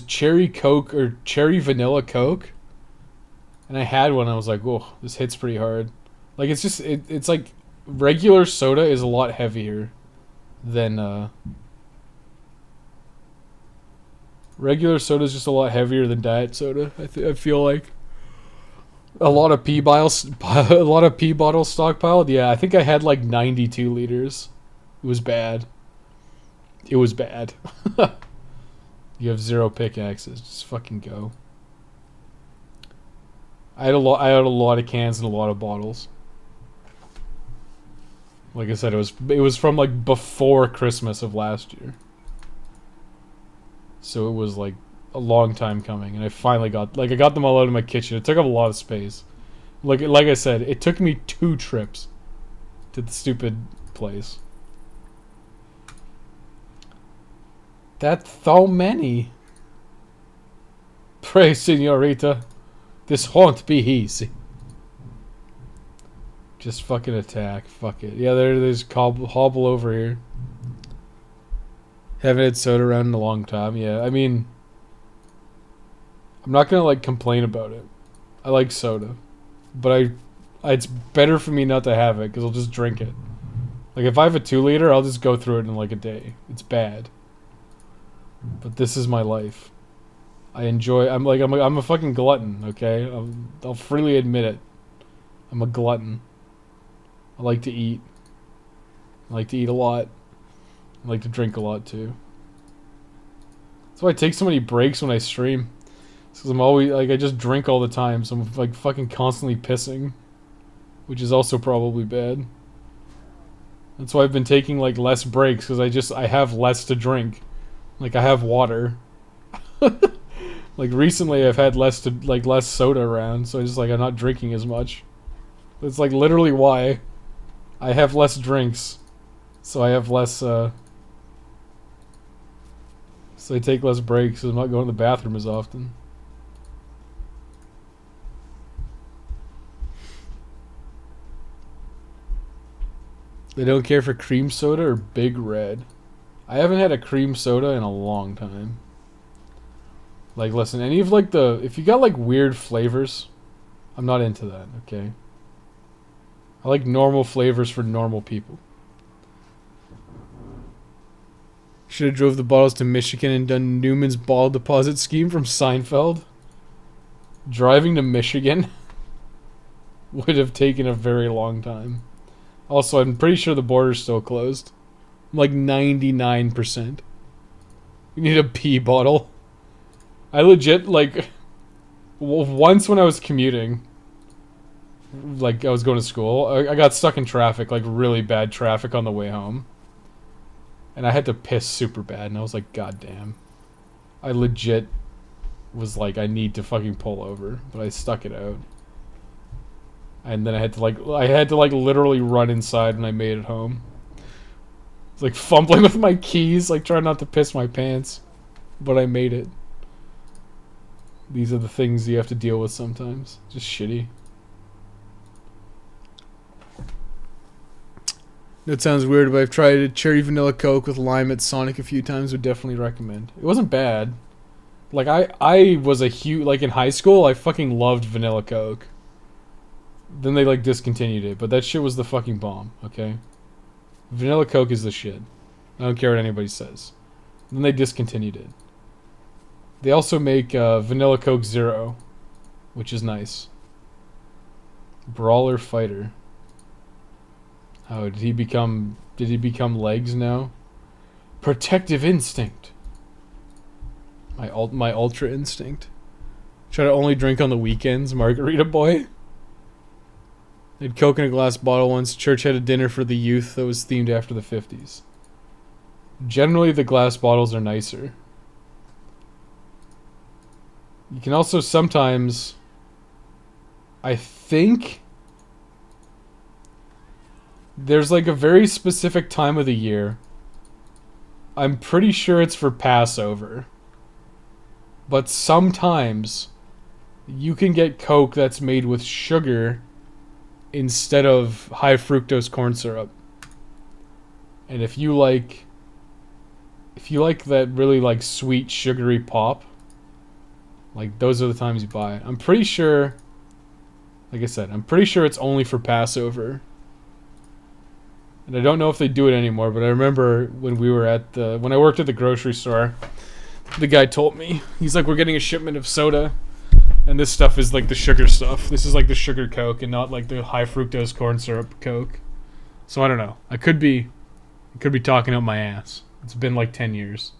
cherry Coke or cherry vanilla Coke, and I had one. I was like, "Whoa, this hits pretty hard." Like it's just it's like regular soda is a lot heavier than regular soda is just a lot heavier than diet soda. I feel like a lot of pee bottles, a lot of pee bottles stockpiled. Yeah, I think I had like 92 liters. It was bad. It was bad. You have 0 pickaxes. Just fucking go. I had a lot. I had a lot of cans and a lot of bottles. Like I said, it was from like before Christmas of last year. So it was like a long time coming, and I finally got I got them all out of my kitchen. It took up a lot of space. Like I said, it took me 2 trips to the stupid place. That's so many. Pray, senorita, this won't be easy. Just fucking attack. Fuck it. Yeah, there's hobble over here. Haven't had soda around in a long time. Yeah, I mean, I'm not gonna like complain about it. I like soda, but it's better for me not to have it because I'll just drink it. Like if I have a 2 liter, I'll just go through it in like a day. It's bad, but this is my life. I enjoy. I'm a fucking glutton. Okay, I'll freely admit it. I'm a glutton. I like to eat. I like to eat a lot. I like to drink a lot too. That's why I take so many breaks when I stream. Because I'm always like I just drink all the time, so I'm like fucking constantly pissing, which is also probably bad. That's why I've been taking like less breaks because I have less to drink. Like I have water. Like recently I've had less soda around, so I'm not drinking as much. It's like literally why I have less drinks, so I have less. So I take less breaks. So I'm not going to the bathroom as often. They don't care for cream soda or Big Red. I haven't had a cream soda in a long time. Like, listen, any of like if you got like weird flavors, I'm not into that. Okay. I like normal flavors for normal people. Should have drove the bottles to Michigan and done Newman's ball deposit scheme from Seinfeld. Driving to Michigan would have taken a very long time. Also, I'm pretty sure the border's still closed. I'm like 99%. You need a pee bottle. I legit, like, once when I was commuting, like, I was going to school, I got stuck in traffic, like, really bad traffic on the way home. And I had to piss super bad, and I was like, God damn. I legit was like, I need to fucking pull over, but I stuck it out. And then I had to literally run inside and I made it home. It's like fumbling with my keys, like trying not to piss my pants. But I made it. These are the things you have to deal with sometimes. Just shitty. That sounds weird, but I've tried a cherry vanilla Coke with lime at Sonic a few times. Would definitely recommend. It wasn't bad. Like, I was a huge... Like, in high school, I fucking loved vanilla Coke. Then they, like, discontinued it. But that shit was the fucking bomb, okay? Vanilla Coke is the shit. I don't care what anybody says. Then they discontinued it. They also make Vanilla Coke Zero, which is nice. Brawler Fighter. How did he become legs now? Protective Instinct. My Ultra Instinct. Try to only drink on the weekends, Margarita Boy. They had Coke in a glass bottle once. Church had a dinner for the youth that was themed after the 50s. Generally, the glass bottles are nicer. You can also sometimes... I think... There's like a very specific time of the year I'm pretty sure it's for Passover. But sometimes you can get Coke that's made with sugar instead of high fructose corn syrup. And if you like that really like sweet sugary pop, like those are the times you buy it. I'm pretty sure, like I said, I'm pretty sure it's only for Passover. And I don't know if they do it anymore, but I remember when I worked at the grocery store, the guy told me, he's like, we're getting a shipment of soda, and this stuff is like the sugar stuff. This is like the sugar Coke and not like the high fructose corn syrup Coke. So I don't know. I could be talking out my ass. It's been like 10 years.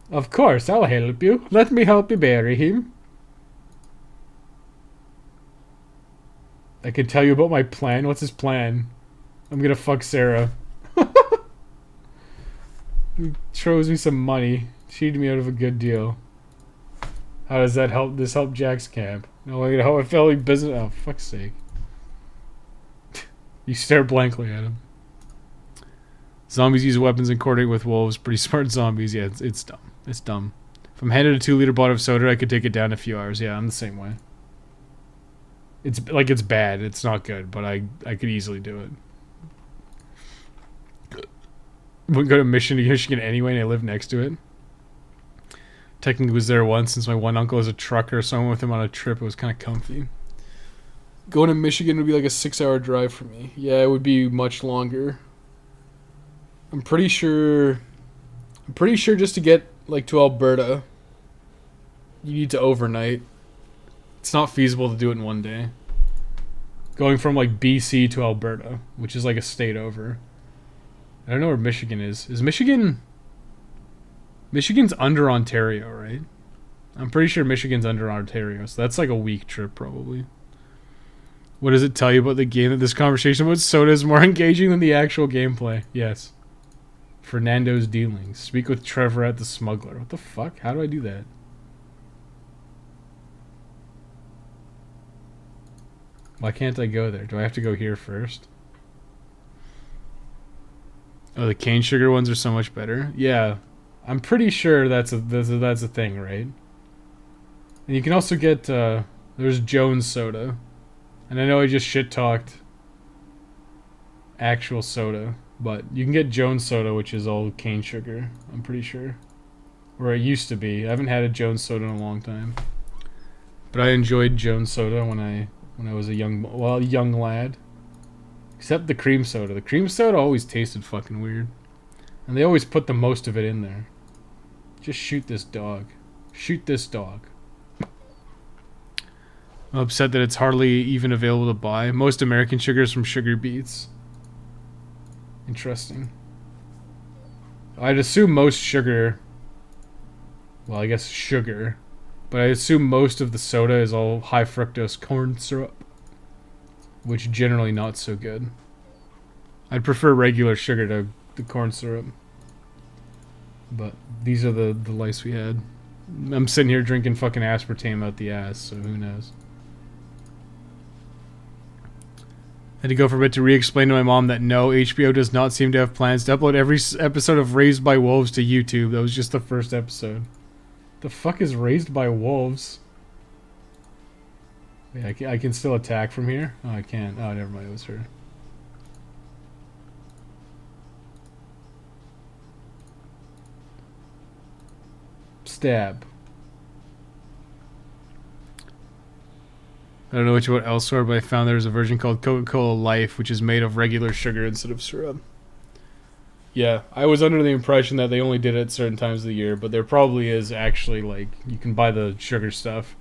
Of course, I'll help you. Let me help you bury him. I can tell you about my plan. What's his plan? I'm gonna fuck Sarah. He throws me some money. Cheated me out of a good deal. How does that help? This help Jack's camp? No, I help a fellow business. Oh, fuck's sake. You stare blankly at him. Zombies use weapons and coordinate with wolves. Pretty smart zombies. Yeah, it's dumb. It's dumb. If I'm handed a 2-liter bottle of soda, I could take it down in a few hours. Yeah, I'm the same way. It's bad. It's not good, but I could easily do it. Wouldn't go to Michigan anyway, and I live next to it. Technically was there once since my one uncle is a trucker, so I went with him on a trip. It was kind of comfy. Going to Michigan would be like a 6-hour drive for me. Yeah, it would be much longer. I'm pretty sure just to get like to Alberta, you need to overnight. It's not feasible to do it in one day. Going from like BC to Alberta, which is like a state over. I don't know where Michigan is. Is Michigan's under Ontario, right? I'm pretty sure Michigan's under Ontario, so that's like a week trip probably. What does it tell you about the game that this conversation about soda is more engaging than the actual gameplay? Yes. Fernando's dealings. Speak with Trevor at the smuggler. What the fuck? How do I do that? Why can't I go there? Do I have to go here first? Oh, the cane sugar ones are so much better. Yeah, I'm pretty sure that's a thing, right? And you can also get there's Jones soda, and I know I just shit talked actual soda, but you can get Jones soda, which is all cane sugar. I'm pretty sure, or it used to be. I haven't had a Jones soda in a long time, but I enjoyed Jones soda when I was a young lad. Except the cream soda. The cream soda always tasted fucking weird. And they always put the most of it in there. Just shoot this dog. Shoot this dog. I'm upset that it's hardly even available to buy. Most American sugar is from sugar beets. Interesting. I'd assume most sugar... Well, I guess sugar. But I assume most of the soda is all high fructose corn syrup. Which generally not so good. I'd prefer regular sugar to the corn syrup. But these are the lice we had. I'm sitting here drinking fucking aspartame out the ass, so who knows. I had to go for a bit to re-explain to my mom that no, HBO does not seem to have plans to upload every episode of Raised by Wolves to YouTube. That was just the first episode. The fuck is Raised by Wolves? Yeah, I can still attack from here? Oh, I can't. Oh, never mind. It was her. Stab. I don't know which one elsewhere, but I found there's a version called Coca-Cola Life, which is made of regular sugar instead of syrup. Yeah, I was under the impression that they only did it at certain times of the year, but there probably is actually, like, you can buy the sugar stuff.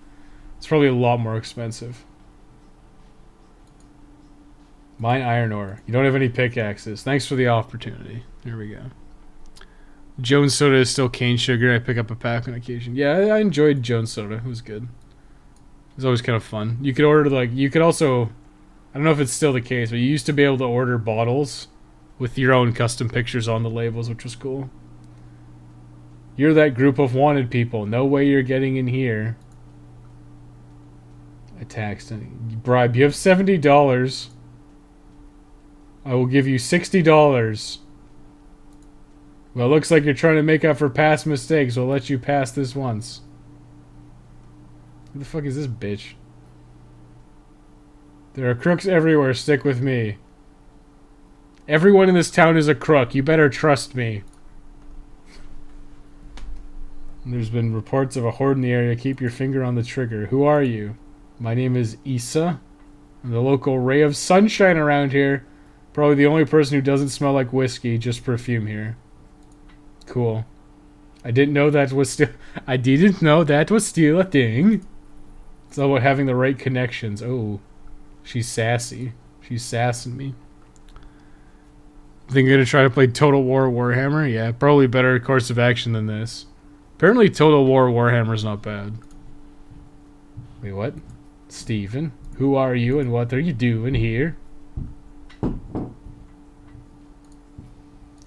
It's probably a lot more expensive. Mine iron ore. You don't have any pickaxes. Thanks for the opportunity. Here we go. Jones soda is still cane sugar. I pick up a pack on occasion. Yeah, I enjoyed Jones soda. It was good. It was always kind of fun. You could order, like, you could also, I don't know if it's still the case, but you used to be able to order bottles with your own custom pictures on the labels, which was cool. You're that group of wanted people. No way you're getting in here. I taxed and bribe. You have $70. I will give you $60. Well, it looks like you're trying to make up for past mistakes. We'll let you pass this once. Who the fuck is this bitch? There are crooks everywhere. Stick with me. Everyone in this town is a crook. You better trust me. There's been reports of a horde in the area. Keep your finger on the trigger. Who are you? My name is Issa. I'm the local ray of sunshine around here. Probably the only person who doesn't smell like whiskey, just perfume here. Cool. I didn't know that was still a thing. It's all about having the right connections. Oh, she's sassy. She's sassing me. Think you're gonna try to play Total War Warhammer? Yeah, probably better course of action than this. Apparently Total War Warhammer's not bad. Wait, what? Steven? Who are you and what are you doing here?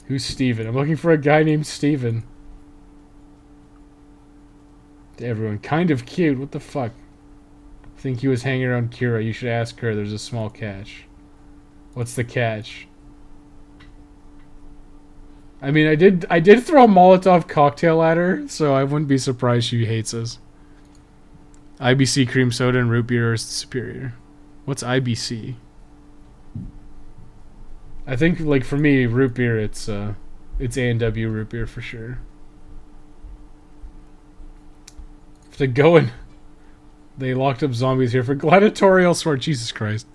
Who's Steven? I'm looking for a guy named Steven. To everyone. Kind of cute. What the fuck? Think he was hanging around Kira. You should ask her. There's a small catch. What's the catch? I mean, I did throw a Molotov cocktail at her, so I wouldn't be surprised she hates us. IBC cream soda and root beer is superior. What's IBC? I think, like, for me, root beer, it's A&W root beer for sure. If they go in, they locked up zombies here for gladiatorial sport. Jesus Christ.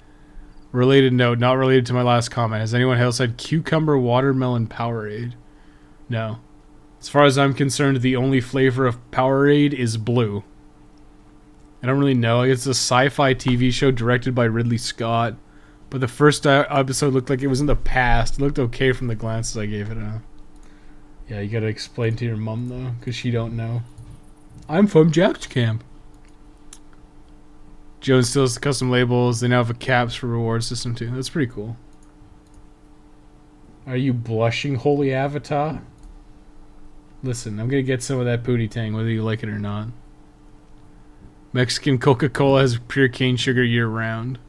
Related note, not related to my last comment. Has anyone else had cucumber watermelon Powerade? No. As far as I'm concerned, the only flavor of Powerade is blue. I don't really know. It's a sci-fi TV show directed by Ridley Scott. But the first episode looked like it was in the past. It looked okay from the glances I gave it. Yeah, you gotta explain to your mom, though, because she don't know. I'm from Jack's camp. Jones still has the custom labels. They now have a caps for reward system, too. That's pretty cool. Are you blushing, HolyAvatar? Listen, I'm gonna get some of that Pootie Tang, whether you like it or not. Mexican Coca-Cola has pure cane sugar year-round.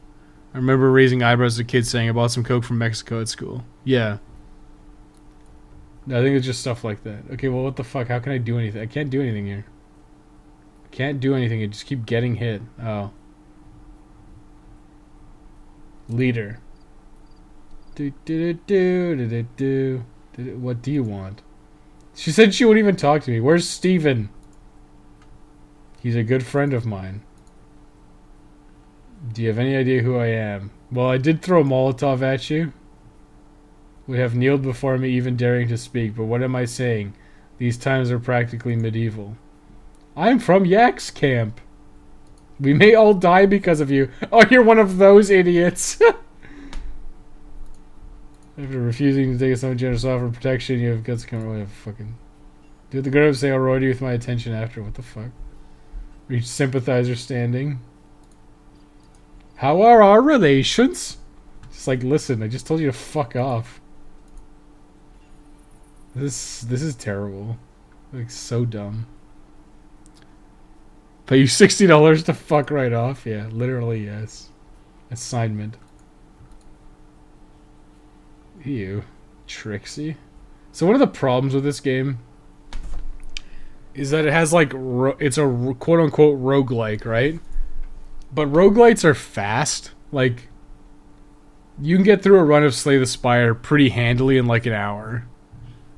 I remember raising eyebrows as a kid saying I bought some Coke from Mexico at school. Yeah. No, I think it's just stuff like that. Okay, well, what the fuck? How can I do anything? I can't do anything here. I can't do anything. I just keep getting hit. Oh. Leader. What do you want? She said she wouldn't even talk to me. Where's Steven? He's a good friend of mine. Do you have any idea who I am? Well, I did throw a Molotov at you. Would have kneeled before me, even daring to speak. But what am I saying? These times are practically medieval. I'm from Yak's camp. We may all die because of you. Oh, you're one of those idiots. After refusing to take some generous offer of protection, you have guts to come away. Fucking. Do the girl say I'll reward you with my attention after. What the fuck? Reach sympathizer standing. How are our relations? Just like, listen, I just told you to fuck off. This is terrible. Like, so dumb. Pay you $60 to fuck right off? Yeah, literally, yes. Assignment. Ew. Trixie. So one of the problems with this game is that it has, like, it's a quote-unquote roguelike, right? But roguelites are fast. Like, you can get through a run of Slay the Spire pretty handily in, like, an hour.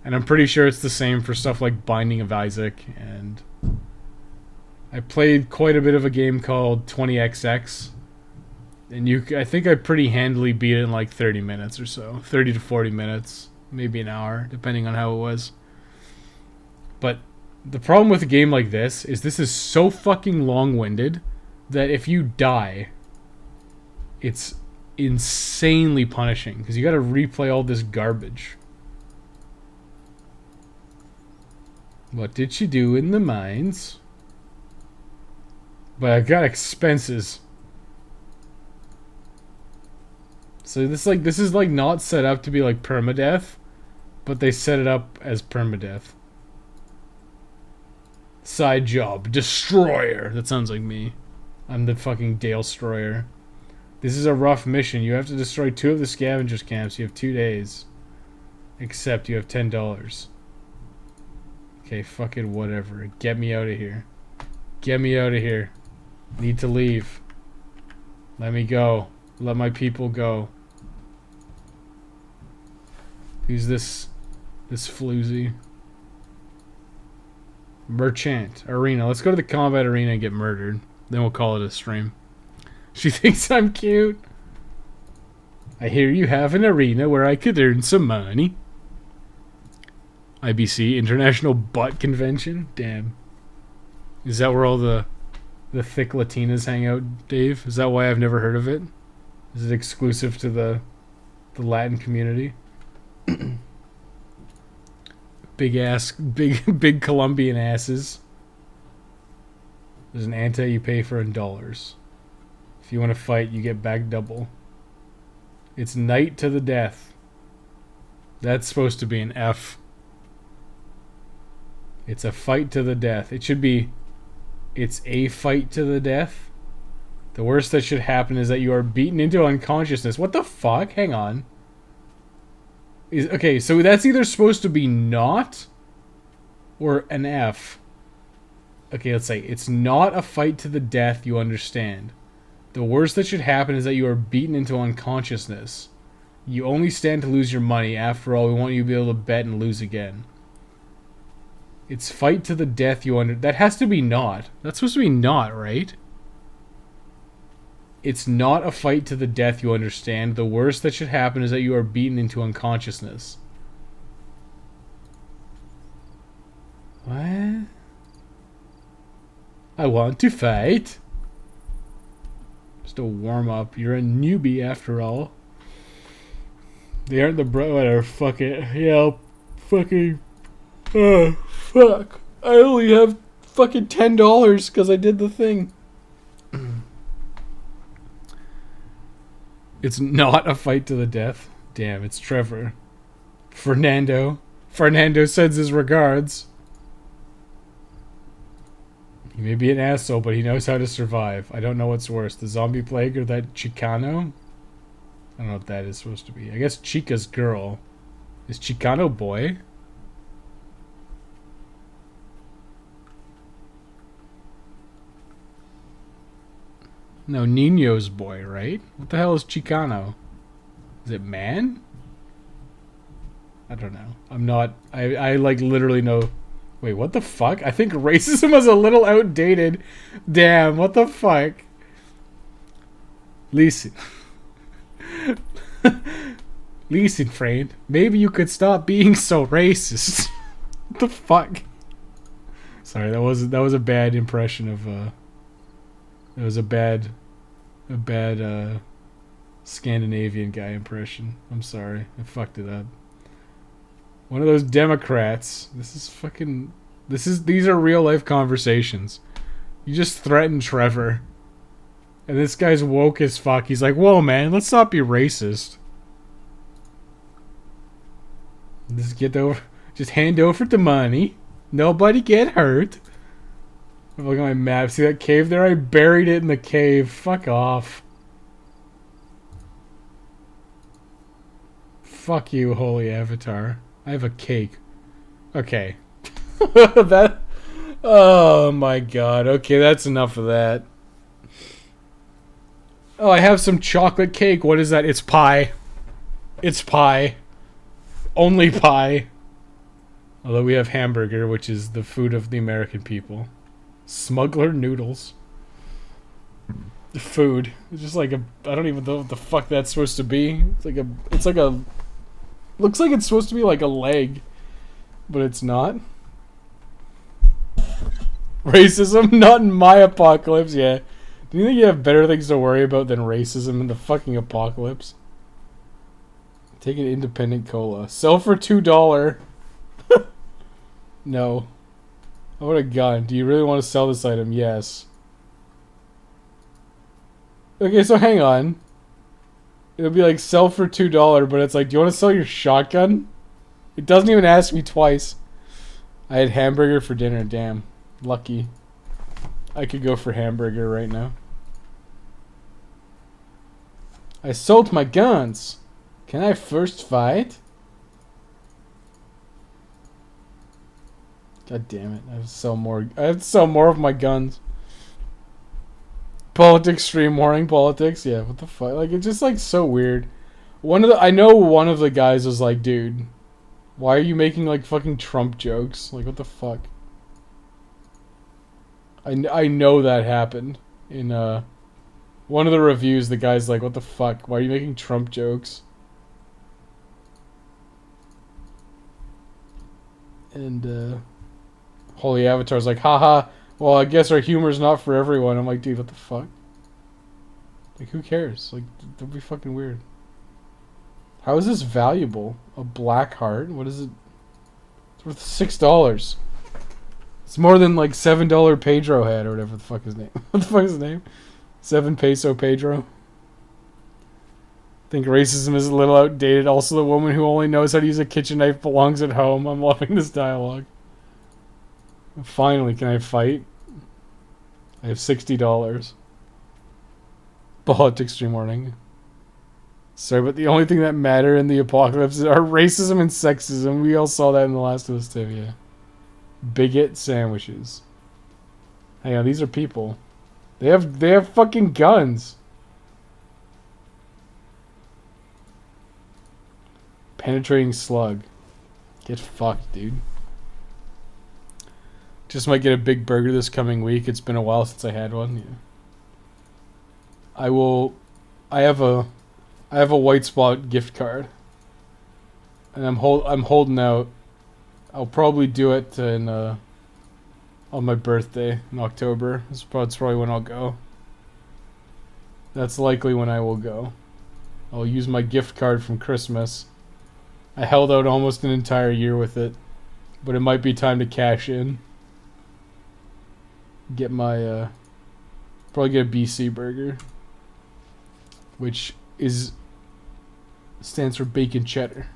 And I'm pretty sure it's the same for stuff like Binding of Isaac, and I played quite a bit of a game called 20XX, and I think I pretty handily beat it in like 30 minutes or so. 30 to 40 minutes, maybe an hour, depending on how it was. But the problem with a game like this is so fucking long-winded that if you die, it's insanely punishing, because you gotta replay all this garbage. What did she do in the mines? But I got expenses. So this is like not set up to be like permadeath, but they set it up as permadeath. Side job, destroyer. That sounds like me. I'm the fucking Dale Stroyer. This is a rough mission. You have to destroy 2 of the scavengers camps. You have 2 days. Except you have $10. Okay, fucking whatever. Get me out of here. Get me out of here. Need to leave. Let me go. Let my people go. Who's this? This floozy. Merchant. Arena. Let's go to the combat arena and get murdered. Then we'll call it a stream. She thinks I'm cute. I hear you have an arena where I could earn some money. IBC, International Butt Convention? Damn. Is that where all the thick Latinas hang out, Dave? Is that why I've never heard of it? Is it exclusive to the Latin community? Big Colombian asses. There's an ante you pay for in dollars. If you want to fight, you get back double. It's night to the death. That's supposed to be an F. It's a fight to the death. It should be, it's a fight to the death. The worst that should happen is that you are beaten into unconsciousness. What the fuck? Hang on. Okay, so that's either supposed to be not or an F. Okay, let's say it's not a fight to the death, you understand. The worst that should happen is that you are beaten into unconsciousness. You only stand to lose your money. After all, we want you to be able to bet and lose again. It's fight to the death, that has to be not. That's supposed to be not, right? It's not a fight to the death, you understand. The worst that should happen is that you are beaten into unconsciousness. What? I want to fight. Just a warm up. You're a newbie after all. They aren't the bro. Whatever. Fuck it. Yeah. Fucking. Oh fuck! I only have fucking $10 because I did the thing. It's not a fight to the death. Damn, it's Trevor. Fernando. Fernando sends his regards. He may be an asshole, but he knows how to survive. I don't know what's worse, the zombie plague or that Chicano? I don't know what that is supposed to be. I guess Chica's girl. Is Chicano boy? No, Nino's boy, right? What the hell is Chicano? Is it man? I don't know. I'm not... I like literally know... Wait, what the fuck? I think racism is a little outdated. Damn, what the fuck? Listen. Listen, friend. Maybe you could stop being so racist. What the fuck? Sorry, that was a bad impression of that was a bad Scandinavian guy impression. I'm sorry. I fucked it up. One of those Democrats. These are real life conversations. You just threatened Trevor. And this guy's woke as fuck. He's like, whoa man, let's not be racist. Just hand over the money. Nobody get hurt. Look at my map. See that cave there? I buried it in the cave. Fuck off. Fuck you, HolyAvatar. I have a cake. Okay. Oh my god. Okay, that's enough of that. Oh, I have some chocolate cake. What is that? It's pie. It's pie. Only pie. Although we have hamburger, which is the food of the American people. Smuggler noodles. Food. It's just like a... I don't even know what the fuck that's supposed to be. It's like a... Looks like it's supposed to be like a leg. But it's not. Racism? Not in my apocalypse, yeah. Do you think you have better things to worry about than racism in the fucking apocalypse? Take an independent cola. Sell for $2. No. I want a gun. Do you really want to sell this item? Yes. Okay, so hang on. It'll be like sell for $2, but it's like, do you want to sell your shotgun? It doesn't even ask me twice. I had hamburger for dinner. Damn. Lucky. I could go for hamburger right now. I sold my guns. Can I first fight? God damn it! I have to sell more. I have to sell more of my guns. Politics stream warning politics. Yeah, what the fuck? Like it's just like so weird. I know one of the guys was like, dude, why are you making like fucking Trump jokes? Like what the fuck? I know that happened in one of the reviews. The guy's like, what the fuck? Why are you making Trump jokes? And HolyAvatar's like, haha. Well, I guess our humor's not for everyone. I'm like, dude, what the fuck? Like, who cares? Like, that'd be fucking weird. How is this valuable? A black heart? What is it? It's worth $6. It's more than like $7 Pedro had or whatever the fuck his name. What the fuck is his name? 7 peso Pedro. I think racism is a little outdated. Also, the woman who only knows how to use a kitchen knife belongs at home. I'm loving this dialogue. Finally, can I fight? I have $60. Politics stream warning. Sorry, but the only thing that matter in the apocalypse are racism and sexism. We all saw that in The Last of Us too, yeah. Bigot sandwiches. Hang on, these are people. They have fucking guns. Penetrating slug. Get fucked, dude. Just might get a big burger this coming week. It's been a while since I had one. Yeah. I have a White Spot gift card. And I'm holding out. I'll probably do it on my birthday in October. That's probably when I'll go. That's likely when I will go. I'll use my gift card from Christmas. I held out almost an entire year with it, but it might be time to cash in. Get my probably get a BC burger, which stands for bacon cheddar.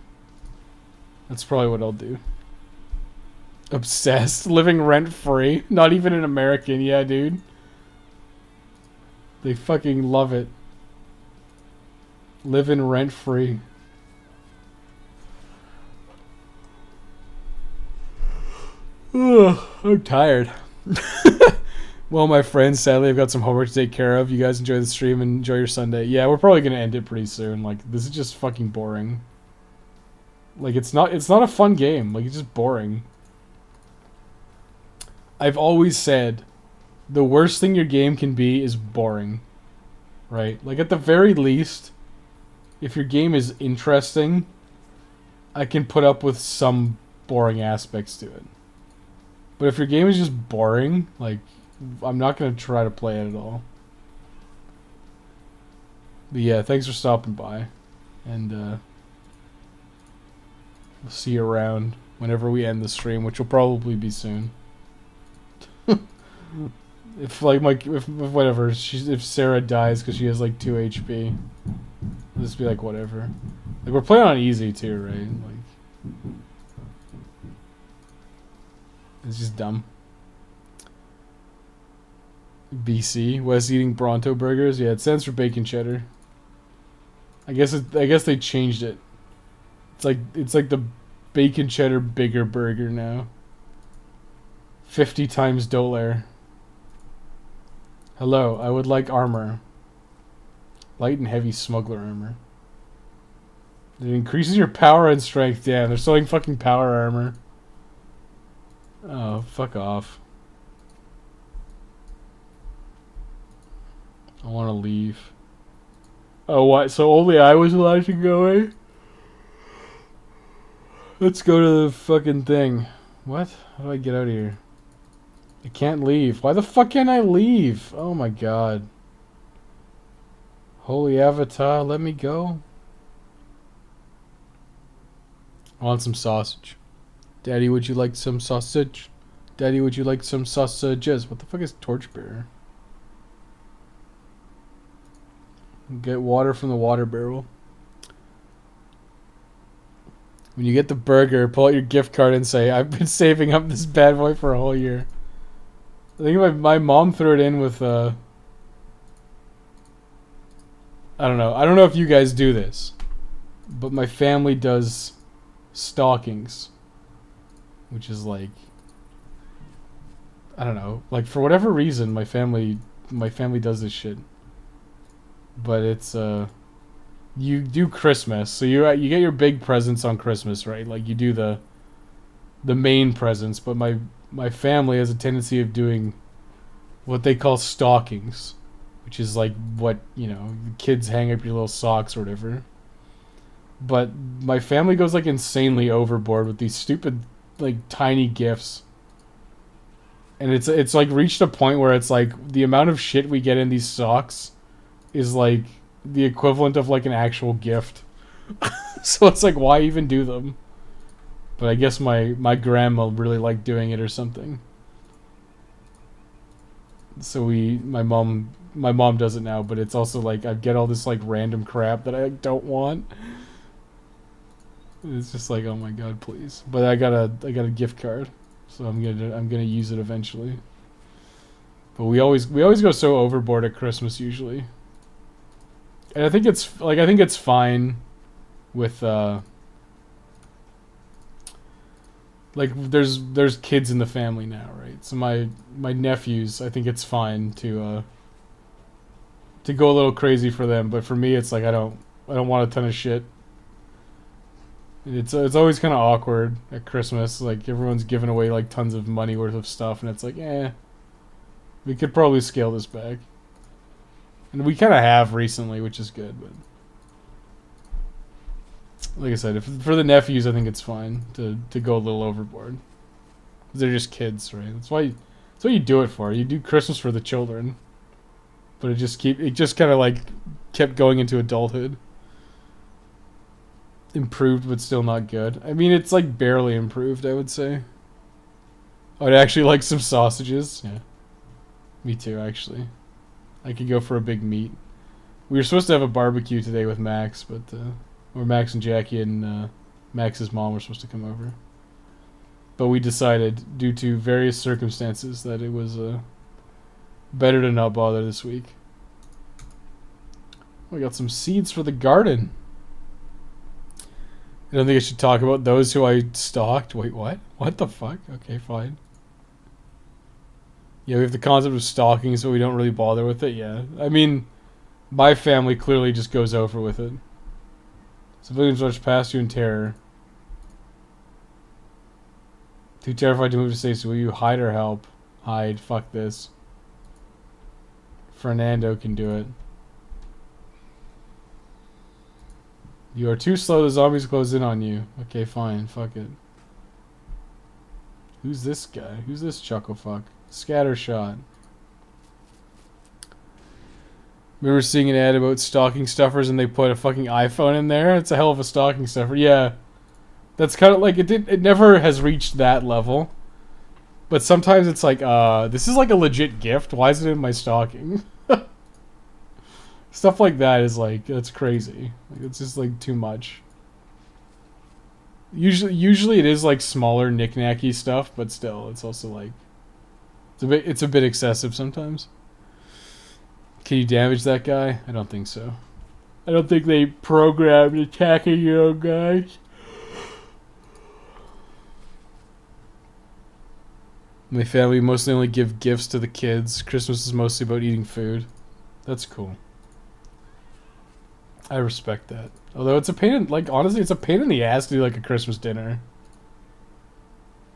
That's probably what I'll do. Obsessed, living rent free. Not even an American, yeah, dude. They fucking love it. Living rent free. Ugh, I'm tired. Well, my friends, sadly, I've got some homework to take care of. You guys enjoy the stream and enjoy your Sunday. Yeah, we're probably gonna end it pretty soon. Like, this is just fucking boring. Like, it's not a fun game. Like, it's just boring. I've always said the worst thing your game can be is boring. Right? Like, at the very least, if your game is interesting, I can put up with some boring aspects to it. But if your game is just boring, like, I'm not going to try to play it at all. But yeah, thanks for stopping by. And we'll see you around whenever we end the stream, which will probably be soon. If whatever, if Sarah dies because she has like 2 HP, I'll just be like, whatever. Like, we're playing on easy too, right? Like, it's just dumb. BC, Wes eating Bronto burgers. Yeah, it stands for bacon cheddar. I guess they changed it. It's like the bacon cheddar bigger burger now. 50 times $. Hello, I would like armor. Light and heavy smuggler armor. It increases your power and strength. Damn, they're selling fucking power armor. Oh, fuck off. I want to leave. Oh, what? So only I was allowed to go, eh? Let's go to the fucking thing. What? How do I get out of here? I can't leave. Why the fuck can't I leave? Oh my god. HolyAvatar, let me go. I want some sausage. Daddy, would you like some sausage? Daddy, would you like some sausages? What the fuck is torchbearer? Get water from the water barrel. When you get the burger, pull out your gift card and say, I've been saving up this bad boy for a whole year. I think my mom threw it in with, I don't know. I don't know if you guys do this, but my family does stockings, which is like I don't know. Like for whatever reason, my family does this shit. But it's you do Christmas, so you get your big presents on Christmas, right? Like you do the main presents, but my family has a tendency of doing what they call stockings, which is like what, kids hang up your little socks or whatever. But my family goes like insanely overboard with these stupid like tiny gifts. And it's like reached a point where it's like the amount of shit we get in these socks is like the equivalent of like an actual gift. So it's like, why even do them? But I guess my grandma really liked doing it or something. So my mom does it now, but it's also like I get all this like random crap that I don't want. It's just like, oh my god, please. But I got a gift card, so I'm gonna use it eventually. But we always go so overboard at Christmas usually. And I think it's fine with like there's kids in the family now, right? So my nephews, I think it's fine to go a little crazy for them, but for me it's like I don't want a ton of shit. It's always kind of awkward at Christmas, like everyone's giving away like tons of money worth of stuff and it's like, we could probably scale this back. And we kind of have recently, which is good, but like I said, for the nephews, I think it's fine to go a little overboard. 'Cause they're just kids, right? That's what you do it for. You do Christmas for the children, but it just kind of like kept going into adulthood. Improved, but still not good. I mean, it's like barely improved, I would say. I'd actually like some sausages. Yeah, me too. Actually, I could go for a big meat. We were supposed to have a barbecue today with Max, but or Max and Jackie and Max's mom were supposed to come over. But we decided, due to various circumstances, that it was better to not bother this week. We got some seeds for the garden. I don't think I should talk about those who I stalked. Wait, what? What the fuck? Okay, fine. Yeah, we have the concept of stalking, so we don't really bother with it. Yeah, I mean, my family clearly just goes over with it. Civilians rush past you in terror. Too terrified to move to safety. Will you hide or help? Hide. Fuck this. Fernando can do it. You are too slow. The zombies close in on you. Okay, fine. Fuck it. Who's this guy? Who's this chuckle fuck? Scattershot. Remember seeing an ad about stocking stuffers and they put a fucking iPhone in there? It's a hell of a stocking stuffer. Yeah. That's kind of like, it never has reached that level. But sometimes it's like, this is like a legit gift. Why is it in my stocking? Stuff like that is like, that's crazy. Like, it's just like too much. Usually it is like smaller knick-knacky stuff, but still, it's also like, it's a bit excessive sometimes. Can you damage that guy? I don't think so. I don't think they programmed attacking your own guys. My family mostly only give gifts to the kids. Christmas is mostly about eating food. That's cool. I respect that. Although it's a pain in, like, honestly, it's a pain in the ass to do like a Christmas dinner.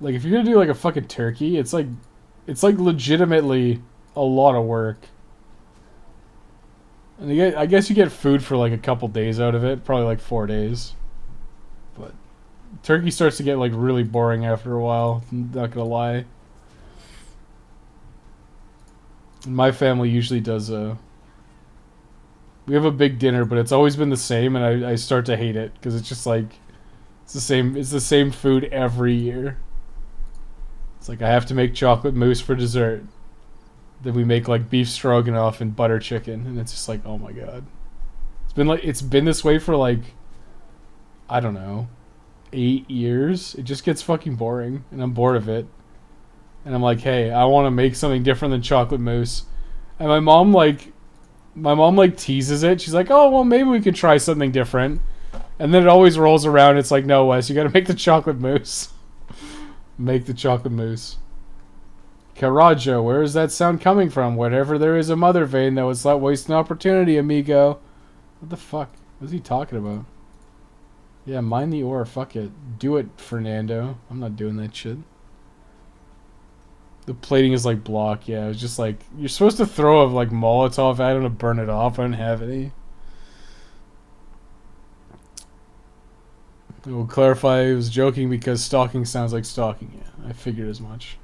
Like, if you're gonna do like a fucking turkey, it's like legitimately a lot of work. And I guess you get food for like a couple days out of it, probably like 4 days. But turkey starts to get like really boring after a while, I'm not gonna lie. And my family usually does we have a big dinner, but it's always been the same, and I start to hate it because it's just like it's the same food every year. It's like I have to make chocolate mousse for dessert. Then we make like beef stroganoff and butter chicken, and it's just like, oh my god. It's been this way for like, I don't know, 8 years. It just gets fucking boring, and I'm bored of it. And I'm like, hey, I want to make something different than chocolate mousse. And my mom teases it. She's like, oh, well, maybe we could try something different. And then it always rolls around. It's like, no, Wes, you got to make the chocolate mousse. Make the chocolate mousse. Carajo, where is that sound coming from? Whatever there is a mother vein, that was not wasting opportunity, amigo. What the fuck? What's he talking about? Yeah, mine the ore. Fuck it. Do it, Fernando. I'm not doing that shit. The plating is like block. Yeah, it was just like, you're supposed to throw a like Molotov at him to burn it off. I don't have any. I will clarify, I was joking because stalking sounds like stalking. Yeah, I figured as much.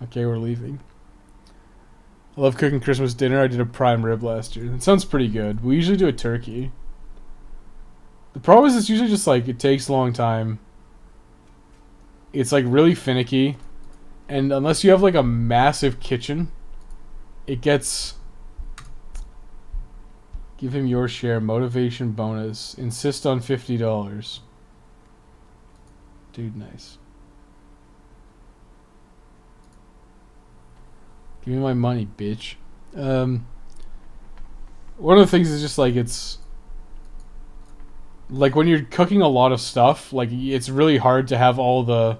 Okay, we're leaving. I love cooking Christmas dinner. I did a prime rib last year. It sounds pretty good. We usually do a turkey. The problem is it's usually just like, it takes a long time. It's like really finicky. And unless you have like a massive kitchen, it gets... Give him your share. Motivation bonus. Insist on $50. Dude, nice. Give me my money, bitch. One of the things is just like, it's... Like when you're cooking a lot of stuff, like it's really hard to have all the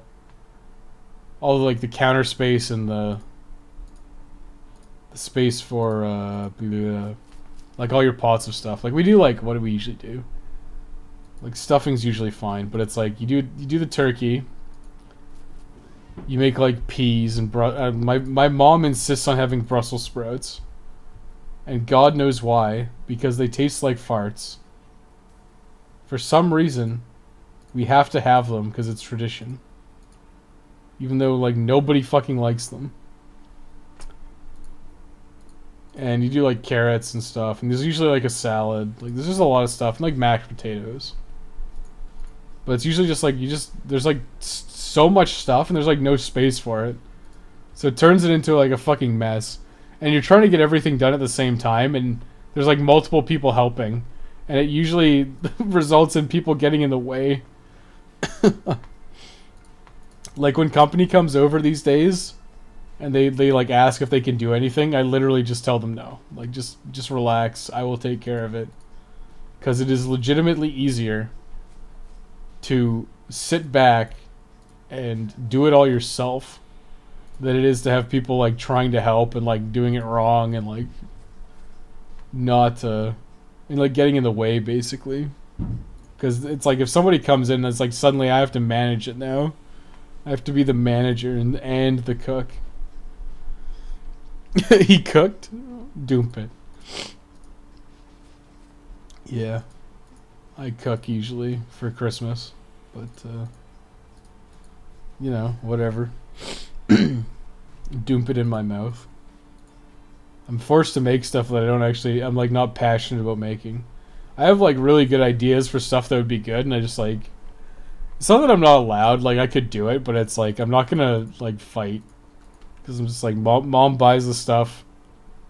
like the counter space and the space for like all your pots of stuff. Like we do like, what do we usually do? Like stuffing's usually fine, but it's like you do the turkey. You make like peas and my mom insists on having Brussels sprouts, and God knows why, because they taste like farts. For some reason, we have to have them because it's tradition. Even though like nobody fucking likes them. And you do like carrots and stuff, and there's usually like a salad. Like there's just a lot of stuff, and like mashed potatoes. But it's usually just like there's like so much stuff, and there's like no space for it. So it turns it into like a fucking mess. And you're trying to get everything done at the same time, and there's like multiple people helping. And it usually results in people getting in the way. Like when company comes over these days, and they like ask if they can do anything, I literally just tell them no. Like just relax, I will take care of it. Because it is legitimately easier to sit back and do it all yourself than it is to have people like trying to help and like doing it wrong and like not and like getting in the way basically. Because it's like if somebody comes in, it's like suddenly I have to manage it now. I have to be the manager and the cook. He cooked? Doomp it. Yeah. I cook usually for Christmas. But, you know, whatever. Doomp it in my mouth. I'm forced to make stuff that I'm like not passionate about making. I have like really good ideas for stuff that would be good, and I just like... It's not that I'm not allowed, like I could do it, but it's like I'm not gonna like fight. Because I'm just like, mom buys the stuff,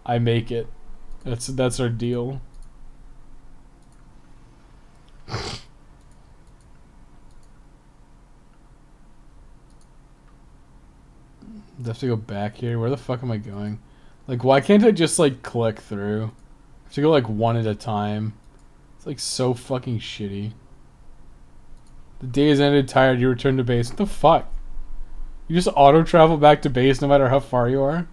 I make it. That's our deal. I have to go back here. Where the fuck am I going? Like, why can't I just like click through? I have to go like one at a time. It's like so fucking shitty. The day has ended, tired, you return to base. What the fuck? You just auto-travel back to base no matter how far you are?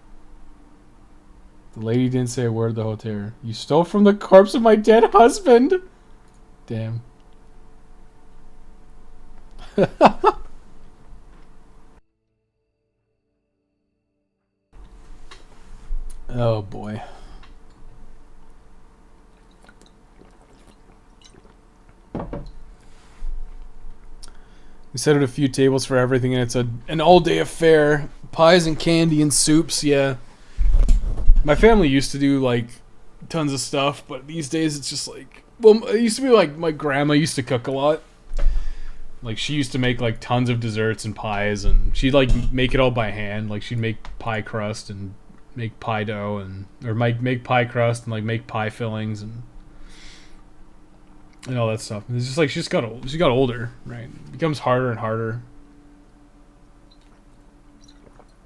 The lady didn't say a word the whole time. You stole from the corpse of my dead husband? Damn. Oh boy. We set out a few tables for everything, and it's an all-day affair. Pies and candy and soups, yeah. My family used to do, like, tons of stuff, but these days it's just, like... Well, it used to be, like, my grandma used to cook a lot. Like, she used to make, like, tons of desserts and pies, and she'd, like, make it all by hand. Like, she'd make pie crust and make pie dough, or make pie crust and, like, make pie fillings and all that stuff. And it's just like she got older, right? It becomes harder and harder.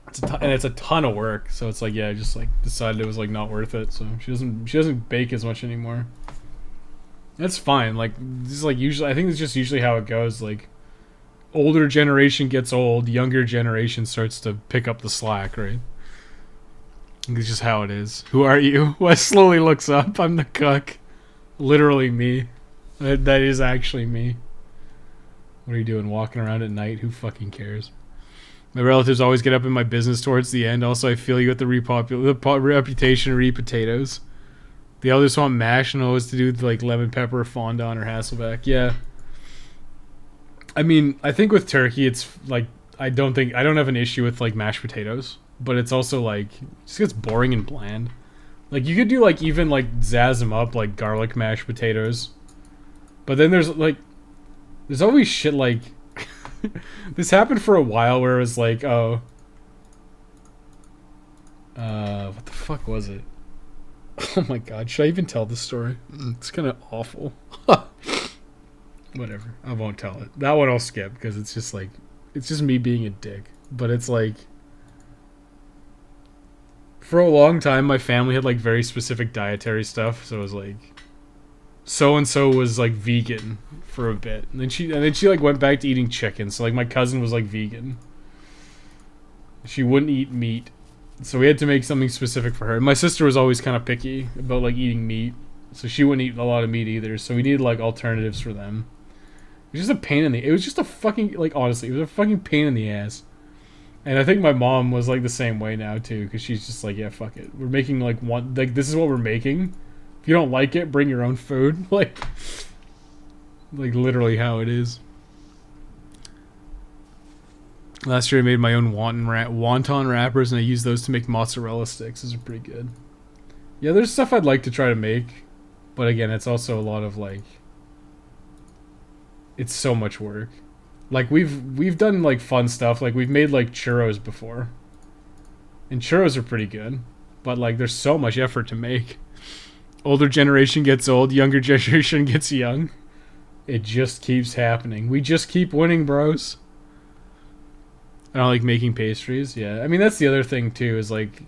It's a ton of work. So it's like, yeah, I just like decided it was like not worth it. So she doesn't bake as much anymore. That's fine. Like this is like usually, I think it's just usually how it goes. Like older generation gets old, younger generation starts to pick up the slack, right? It's just how it is. Who are you? Wes slowly looks up. I'm the cook. Literally me. That is actually me. What are you doing? Walking around at night? Who fucking cares? My relatives always get up in my business towards the end. Also, I feel you got the reputation to eat potatoes. The others want mash and always to do with like lemon pepper, fondant, or Hasselback. Yeah. I mean, I think with turkey, it's like I don't have an issue with like mashed potatoes, but it's also like it just gets boring and bland. Like you could do like even like zazz them up like garlic mashed potatoes, but then there's always shit like this happened for a while where it was like, oh, what the fuck was it? Oh my god, should I even tell this story? It's kind of awful. Whatever, I won't tell it. That one I'll skip because it's just like, it's just me being a dick. But it's like, for a long time, my family had like very specific dietary stuff. So it was like, so and so was like vegan for a bit, and then she like went back to eating chicken. So like my cousin was like vegan. She wouldn't eat meat, so we had to make something specific for her. And my sister was always kind of picky about like eating meat, so she wouldn't eat a lot of meat either. So we needed like alternatives for them. It was just a pain in the. It was just a fucking like honestly, it was a fucking pain in the ass. And I think my mom was like the same way now too, because she's just like, yeah, fuck it. We're making like one, like this is what we're making. If you don't like it, bring your own food. Like literally how it is. Last year I made my own wonton wrappers, and I used those to make mozzarella sticks. Those are pretty good. Yeah, there's stuff I'd like to try to make, but again, it's also a lot of like, it's so much work. Like we've done like fun stuff. Like we've made like churros before, and churros are pretty good, but like there's so much effort to make. Older generation gets old, younger generation gets young. It just keeps happening. We just keep winning, bros. I don't like making pastries. Yeah, I mean that's the other thing too. Is like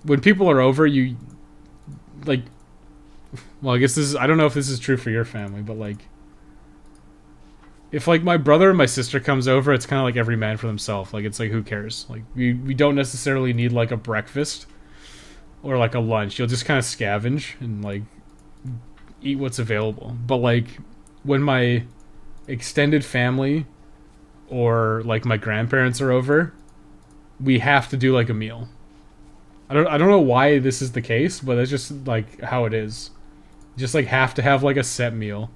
when people are over, you like. Well, I guess this is. I don't know if this is true for your family, but like. If like my brother and my sister comes over, it's kind of like every man for themselves. Like it's like who cares? Like we don't necessarily need like a breakfast or like a lunch. You'll just kind of scavenge and like eat what's available. But like when my extended family or like my grandparents are over, we have to do like a meal. I don't know why this is the case, but it's just like how it is. You just like have to have like a set meal.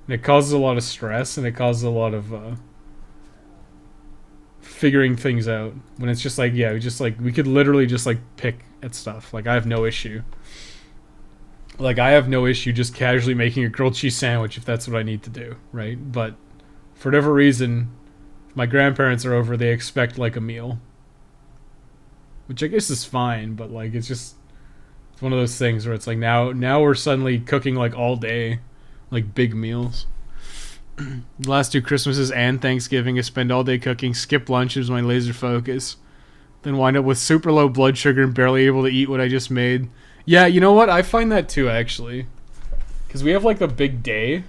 And it causes a lot of stress, and it causes a lot of figuring things out. When it's just like, yeah, we could literally just like pick at stuff. Like I have no issue. Like I have no issue just casually making a grilled cheese sandwich if that's what I need to do, right? But for whatever reason, if my grandparents are over, they expect like a meal, which I guess is fine. But like it's one of those things where it's like now we're suddenly cooking like all day. Like big meals. The last 2 Christmases and Thanksgiving I spend all day cooking, skip lunch is my laser focus, then wind up with super low blood sugar and barely able to eat what I just made. Yeah, you know what? I find that too actually. Because we have like the big day.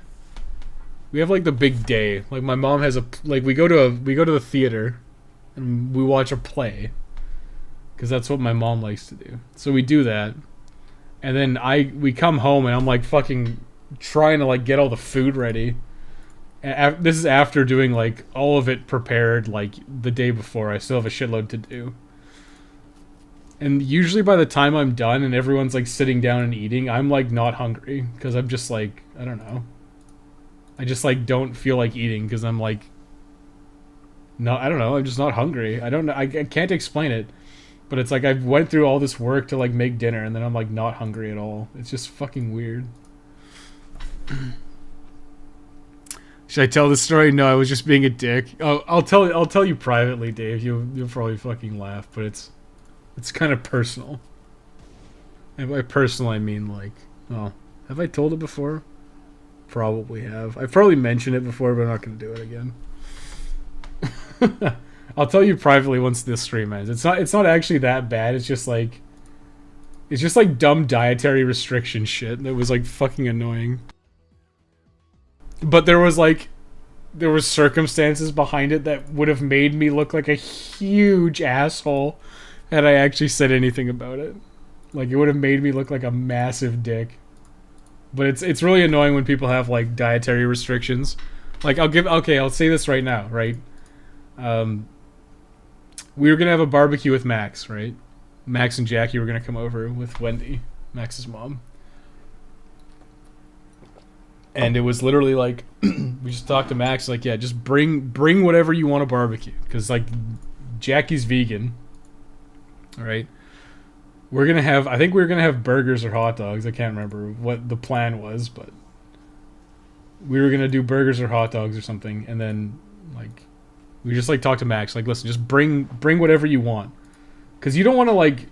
Like my mom has we go to the theater and we watch a play. Because that's what my mom likes to do. So we do that. And then we come home and I'm like fucking trying to like get all the food ready. This is after doing like all of it prepared like the day before. I still have a shitload to do, and usually by the time I'm done and everyone's like sitting down and eating, I'm like not hungry because I'm just like, I don't know, I just like don't feel like eating because I'm like, no, I don't know, I'm just not hungry. I don't know, I can't explain it, but it's like I went through all this work to like make dinner and then I'm like not hungry at all. It's just fucking weird. Should I tell the story? No, I was just being a dick. Oh, I'll tell you privately, Dave. You'll probably fucking laugh, but it's kind of personal. And by personal, I mean like, oh, have I told it before? Probably have. I've probably mentioned it before, but I'm not going to do it again. I'll tell you privately once this stream ends. It's not actually that bad. It's just like dumb dietary restriction shit that was like fucking annoying. But there was like there was circumstances behind it that would have made me look like a huge asshole had I actually said anything about it. Like, it would have made me look like a massive dick. But it's really annoying when people have like dietary restrictions. Like, I'll say this right now, right? We were gonna have a barbecue with Max, right? Max and Jackie were gonna come over with Wendy, Max's mom. And it was literally like, we just talked to Max, like, yeah, just bring whatever you want to barbecue. Because, like, Jackie's vegan. Alright? I think we were going to have burgers or hot dogs. I can't remember what the plan was, but we were going to do burgers or hot dogs or something. And then, like, we just, like, talked to Max. Like, listen, just bring whatever you want. Because you don't want to, like,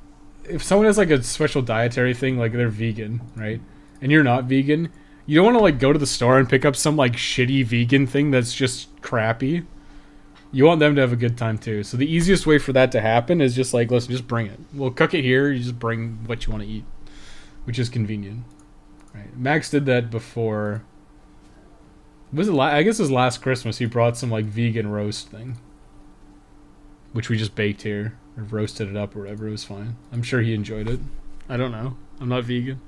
if someone has, like, a special dietary thing, like, they're vegan, right? And you're not vegan, you don't want to, like, go to the store and pick up some, like, shitty vegan thing that's just crappy. You want them to have a good time, too. So the easiest way for that to happen is just, like, listen, just bring it. We'll cook it here. You just bring what you want to eat, which is convenient. Right? Max did that before. Was it? I guess it was last Christmas. He brought some, like, vegan roast thing, which we just baked here. Or roasted it up or whatever. It was fine. I'm sure he enjoyed it. I don't know. I'm not vegan.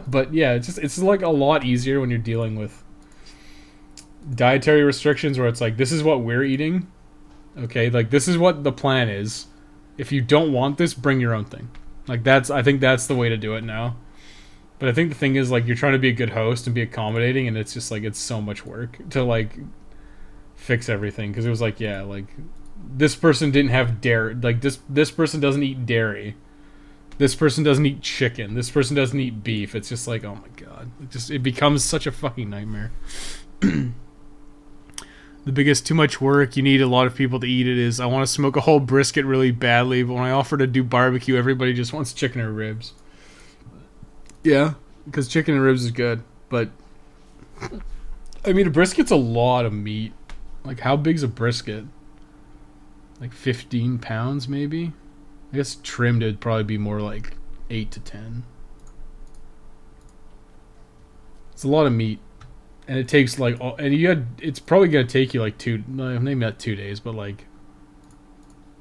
But yeah, it's like a lot easier when you're dealing with dietary restrictions where it's like, this is what we're eating. Okay, like, this is what the plan is. If you don't want this, bring your own thing. Like, I think that's the way to do it now. But I think the thing is, like, you're trying to be a good host and be accommodating, and it's just like, it's so much work to, like, fix everything. Because it was like, yeah, like, this person didn't have dairy. Like, this person doesn't eat dairy. This person doesn't eat chicken. This person doesn't eat beef. It's just like, oh my god. It becomes such a fucking nightmare. The biggest too much work, you need a lot of people to eat it, is I want to smoke a whole brisket really badly, but when I offer to do barbecue, everybody just wants chicken or ribs. Yeah, because chicken and ribs is good, but I mean, a brisket's a lot of meat. Like, how big's a brisket? Like 15 pounds, maybe? I guess trimmed, it'd probably be more like 8 to 10. It's a lot of meat. And it takes like, it's probably going to take you like maybe not 2 days, but like,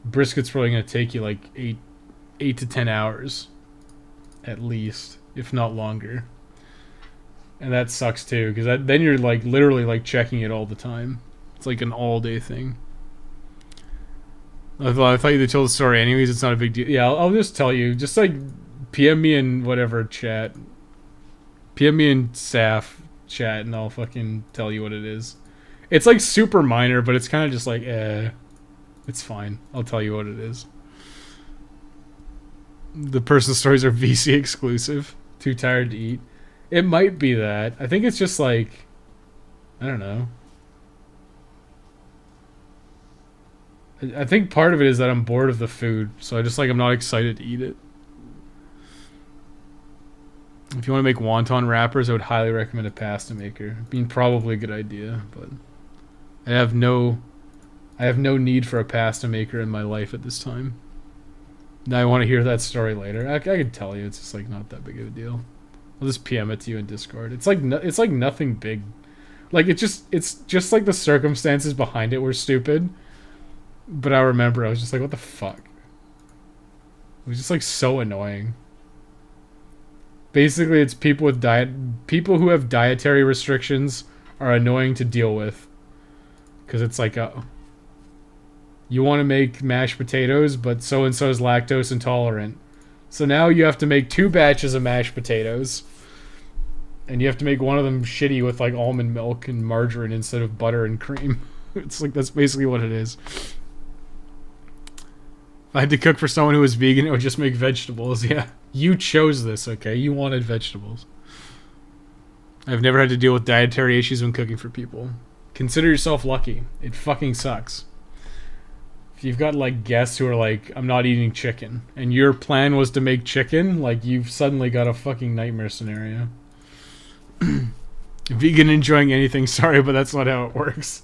brisket's probably going to take you like 8 to 10 hours. At least, if not longer. And that sucks too, because then you're like literally like checking it all the time. It's like an all day thing. I thought you told the story anyways. It's not a big deal. Yeah, I'll just tell you. Just like PM me in whatever chat. PM me in Saf chat, and I'll fucking tell you what it is. It's like super minor, but it's kind of just like, it's fine. I'll tell you what it is. The personal stories are VC exclusive. Too tired to eat. It might be that. I think it's just like, I don't know. I think part of it is that I'm bored of the food, so I'm not excited to eat it. If you want to make wonton wrappers, I would highly recommend a pasta maker. I mean, probably a good idea, but I have no need for a pasta maker in my life at this time. Now I want to hear that story later. I could tell you, it's just like not that big of a deal. I'll just PM it to you in Discord. It's like nothing big. Like, it's just like the circumstances behind it were stupid. But I remember I was just like, what the fuck? It was just like so annoying. Basically, it's people who have dietary restrictions are annoying to deal with. Because it's like, you want to make mashed potatoes, but so-and-so is lactose intolerant. So now you have to make 2 batches of mashed potatoes. And you have to make one of them shitty with like almond milk and margarine instead of butter and cream. It's like, that's basically what it is. If I had to cook for someone who was vegan, it would just make vegetables. Yeah, you chose this, okay? You wanted vegetables. I've never had to deal with dietary issues when cooking for people. Consider yourself lucky. It fucking sucks. If you've got like guests who are like, I'm not eating chicken, and your plan was to make chicken, like, you've suddenly got a fucking nightmare scenario. Vegan enjoying anything, sorry, but that's not how it works.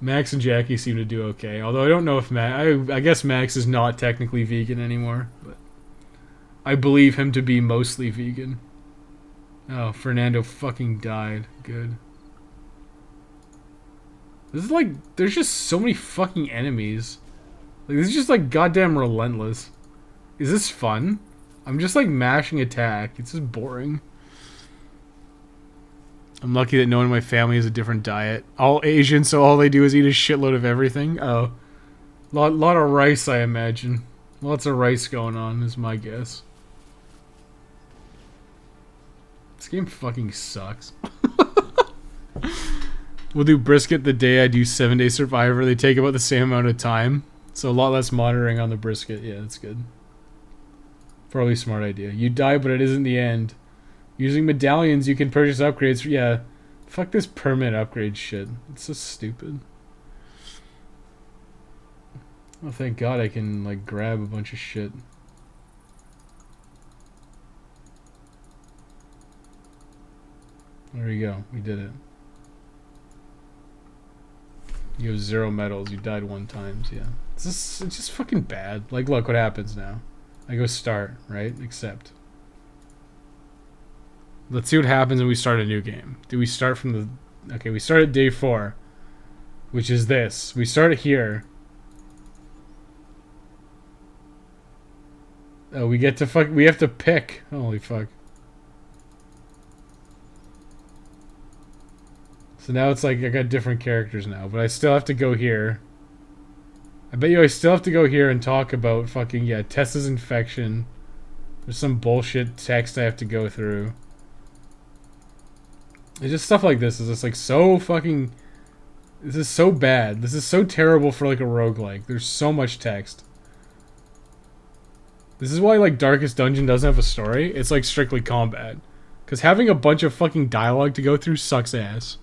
Max and Jackie seem to do okay. Although I don't know if I guess Max is not technically vegan anymore, but I believe him to be mostly vegan. Oh, Fernando fucking died. Good. This is like, there's just so many fucking enemies. Like, this is just like goddamn relentless. Is this fun? I'm just like mashing attack. It's just boring. I'm lucky that no one in my family has a different diet. All Asian, so all they do is eat a shitload of everything. Oh. Lot of rice, I imagine. Lots of rice going on, is my guess. This game fucking sucks. We'll do brisket the day I do 7-Day Survivor. They take about the same amount of time. So a lot less monitoring on the brisket. Yeah, that's good. Probably a smart idea. You die, but it isn't the end. Using medallions, you can purchase upgrades. Yeah. Fuck this permanent upgrade shit. It's so stupid. Oh, thank God I can, like, grab a bunch of shit. There we go. We did it. You have 0 medals. You died 1 time. Yeah. It's just fucking bad. Like, look what happens now. I go start, right? Accept. Let's see what happens when we start a new game. Do we start from the... Okay, we start at day 4. Which is this. We start here. Oh, we get to fuck... We have to pick. Holy fuck. So now it's like I got different characters now. But I still have to go here. I bet you I still have to go here and talk about fucking... Yeah, Tessa's infection. There's some bullshit text I have to go through. It's just stuff like this. It's just like so fucking... This is so bad. This is so terrible for like a roguelike. There's so much text. This is why like Darkest Dungeon doesn't have a story. It's like strictly combat. Because having a bunch of fucking dialogue to go through sucks ass.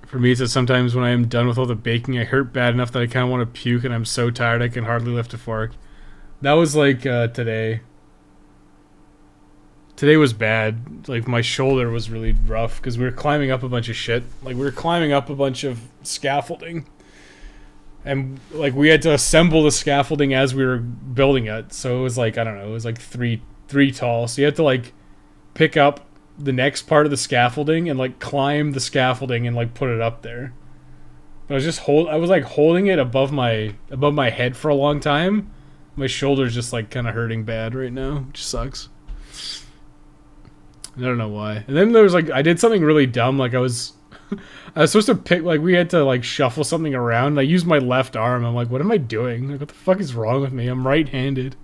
For me, it's that sometimes when I am done with all the baking, I hurt bad enough that I kind of want to puke and I'm so tired I can hardly lift a fork. That was like today. Today was bad. Like, my shoulder was really rough because we were climbing up a bunch of shit. Like, we were climbing up a bunch of scaffolding. And, like, we had to assemble the scaffolding as we were building it. So it was like, I don't know, it was like three tall. So you had to, like, pick up the next part of the scaffolding and, like, climb the scaffolding and, like, put it up there. But I was just I was, like, holding it above my head for a long time. My shoulder's just, like, kind of hurting bad right now, which sucks. I don't know why. And then there was like, I did something really dumb. Like I was supposed to pick, like we had to like shuffle something around. And I used my left arm. I'm like, what am I doing? Like, what the fuck is wrong with me? I'm right-handed.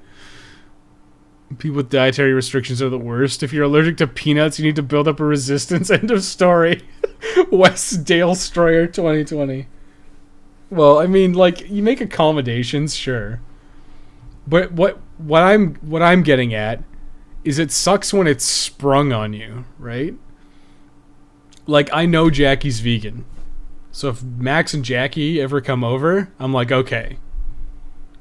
People with dietary restrictions are the worst. If you're allergic to peanuts, you need to build up a resistance. End of story. West Dale Destroyer 2020. Well, I mean, like, you make accommodations, sure. But what I'm getting at is it sucks when it's sprung on you, right? Like, I know Jackie's vegan. So if Max and Jackie ever come over, I'm like, okay.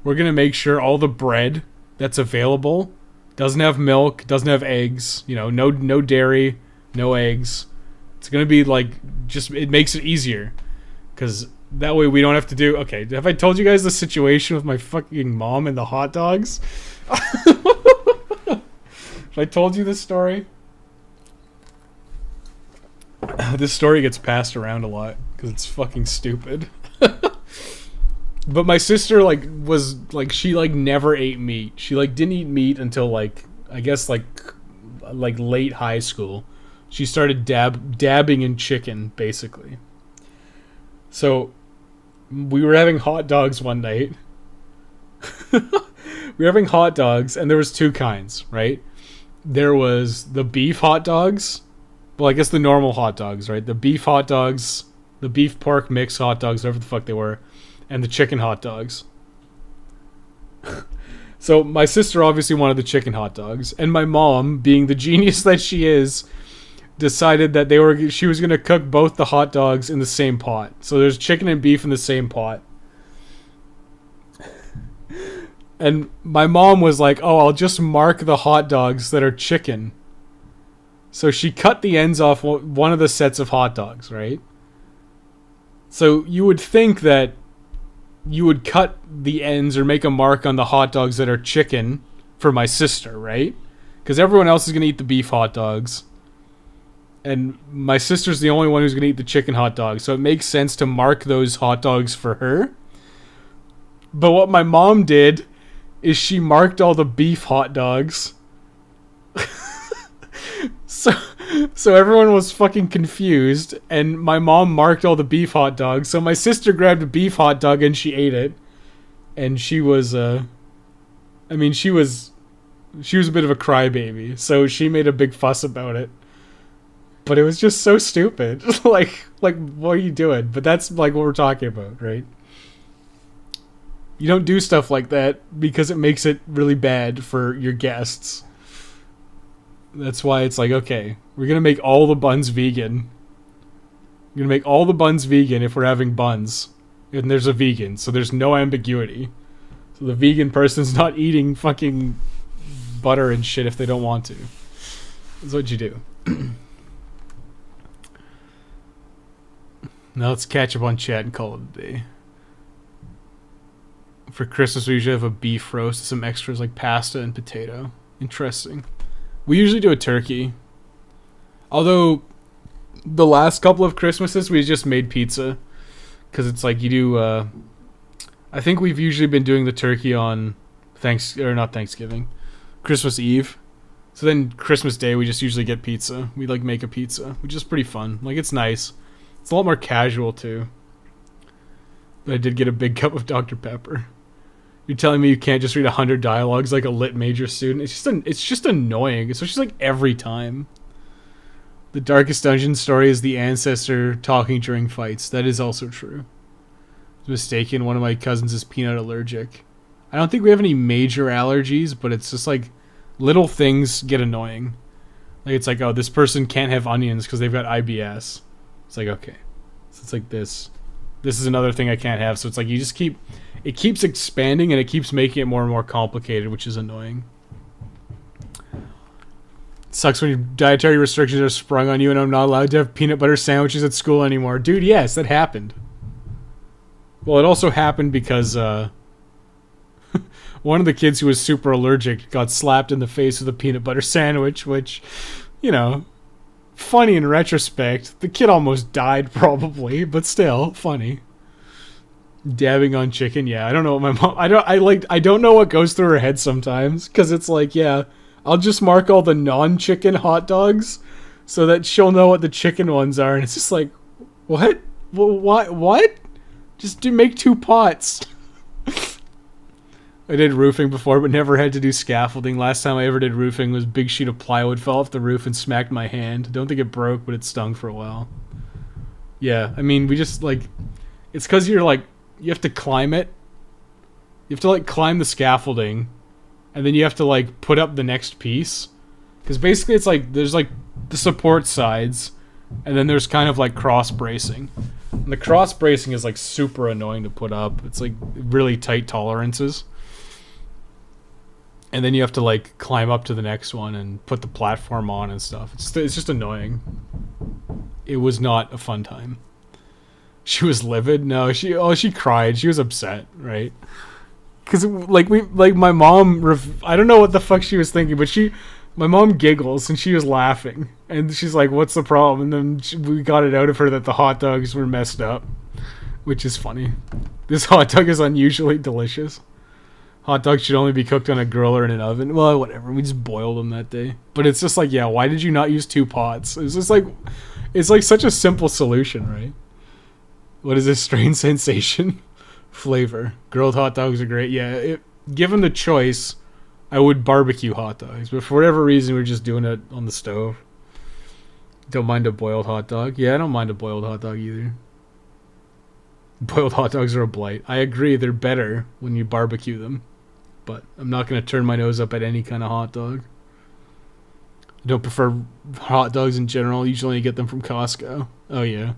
We're going to make sure all the bread that's available doesn't have milk, doesn't have eggs, you know, no dairy, no eggs. It's going to be like, just, it makes it easier. Because that way we don't have to do, okay, have I told you guys the situation with my fucking mom and the hot dogs? I told you this story. This story gets passed around a lot because it's fucking stupid. But my sister she never ate meat. She like didn't eat meat until like I guess like late high school. She started dabbing in chicken basically. So we were having hot dogs one night. We were having hot dogs and there was 2 kinds, right? There was the beef hot dogs. Well, I guess the normal hot dogs, right? The beef hot dogs, the beef pork mix hot dogs, whatever the fuck they were, and the chicken hot dogs. So my sister obviously wanted the chicken hot dogs, and my mom, being the genius that she is, decided that she was going to cook both the hot dogs in the same pot. So there's chicken and beef in the same pot. And my mom was like, oh, I'll just mark the hot dogs that are chicken. So she cut the ends off one of the sets of hot dogs, right? So you would think that you would cut the ends or make a mark on the hot dogs that are chicken for my sister, right? Because everyone else is going to eat the beef hot dogs. And my sister's the only one who's going to eat the chicken hot dog. So it makes sense to mark those hot dogs for her. But what my mom did is she marked all the beef hot dogs. So everyone was fucking confused. And my mom marked all the beef hot dogs. So my sister grabbed a beef hot dog and she ate it. And she was, she was a bit of a crybaby. So she made a big fuss about it. But it was just so stupid. like, what are you doing? But that's like what we're talking about, right? You don't do stuff like that because it makes it really bad for your guests. That's why it's like, okay, we're going to make all the buns vegan. We're going to make all the buns vegan if we're having buns. And there's a vegan, so there's no ambiguity. So the vegan person's not eating fucking butter and shit if they don't want to. That's what you do. Now let's catch up on chat and call it a day. For Christmas, we usually have a beef roast and some extras like pasta and potato. Interesting. We usually do a turkey. Although, the last couple of Christmases, we just made pizza. Because it's like you do... I think we've usually been doing the turkey on not Thanksgiving. Christmas Eve. So then Christmas Day, we just usually get pizza. We like make a pizza, which is pretty fun. Like, it's nice. It's a lot more casual, too. But I did get a big cup of Dr. Pepper. You're telling me you can't just read 100 dialogues like a lit major student? It's just annoying. It's just like every time. The Darkest Dungeon story is the ancestor talking during fights. That is also true. I was mistaken. One of my cousins is peanut allergic. I don't think we have any major allergies, but it's just like little things get annoying. Like it's like, oh, this person can't have onions because they've got IBS. It's like, okay. So it's like this. This is another thing I can't have. So it's like you just it keeps expanding and it keeps making it more and more complicated, which is annoying. It sucks when your dietary restrictions are sprung on you and I'm not allowed to have peanut butter sandwiches at school anymore. Dude, yes, that happened. Well, it also happened because one of the kids who was super allergic got slapped in the face with a peanut butter sandwich, which, you know, funny in retrospect. The kid almost died probably, but still funny. Dabbing on chicken, yeah. I don't know what my mom. I don't know what goes through her head sometimes, because it's like, yeah, I'll just mark all the non-chicken hot dogs so that she'll know what the chicken ones are, and it's just like, what? What? Just make 2 pots. I did roofing before, but never had to do scaffolding. Last time I ever did roofing was a big sheet of plywood fell off the roof and smacked my hand. Don't think it broke, but it stung for a while. Yeah, I mean, we just, like, it's because you're, like, you have to climb it. You have to, like, climb the scaffolding, and then you have to, like, put up the next piece. Because basically it's, like, there's, like, the support sides, and then there's kind of, like, cross-bracing. And the cross-bracing is, like, super annoying to put up. It's, like, really tight tolerances. And then you have to, like, climb up to the next one and put the platform on and stuff. It's just annoying. It was not a fun time. She was livid. No, she cried. She was upset, right? Because, like, my mom, I don't know what the fuck she was thinking, but my mom giggles and she was laughing. And she's like, what's the problem? And then we got it out of her that the hot dogs were messed up, which is funny. This hot dog is unusually delicious. Hot dogs should only be cooked on a grill or in an oven. Well, whatever. We just boiled them that day. But it's just like, yeah, why did you not use 2 pots? It's just like, it's like such a simple solution, right? What is this strange sensation? Flavor. Grilled hot dogs are great. Yeah, given the choice, I would barbecue hot dogs. But for whatever reason, we're just doing it on the stove. Don't mind a boiled hot dog. Yeah, I don't mind a boiled hot dog either. Boiled hot dogs are a blight. I agree, they're better when you barbecue them. But I'm not going to turn my nose up at any kind of hot dog. I don't prefer hot dogs in general. Usually I get them from Costco. Oh, yeah.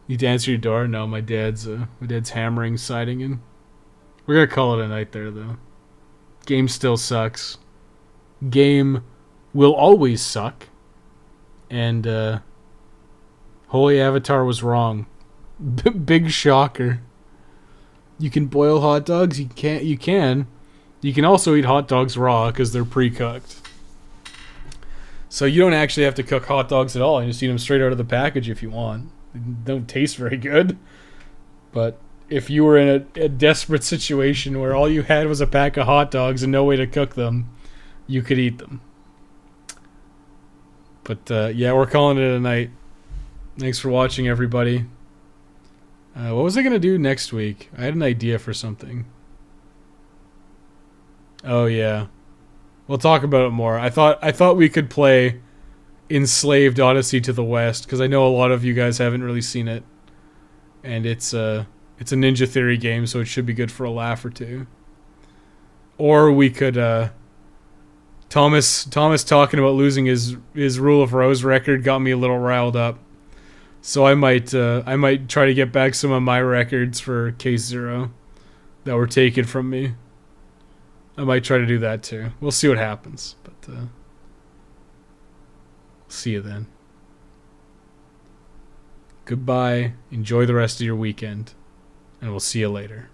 Need to answer your door? No, my dad's hammering siding in. We're going to call it a night there, though. Game still sucks. Game will always suck. And, HolyAvatar was wrong. Big shocker. You can boil hot dogs. You can. You can also eat hot dogs raw because they're pre-cooked. So you don't actually have to cook hot dogs at all. You just eat them straight out of the package if you want. They don't taste very good. But if you were in a desperate situation where all you had was a pack of hot dogs and no way to cook them, you could eat them. But yeah, we're calling it a night. Thanks for watching, everybody. What was I going to do next week? I had an idea for something. Oh, yeah. We'll talk about it more. I thought we could play Enslaved Odyssey to the West, because I know a lot of you guys haven't really seen it. And it's a Ninja Theory game, so it should be good for a laugh or two. Or we could... Thomas talking about losing his Rule of Rose record got me a little riled up. So I might try to get back some of my records for Case Zero that were taken from me. I might try to do that too. We'll see what happens. But see you then. Goodbye. Enjoy the rest of your weekend. And we'll see you later.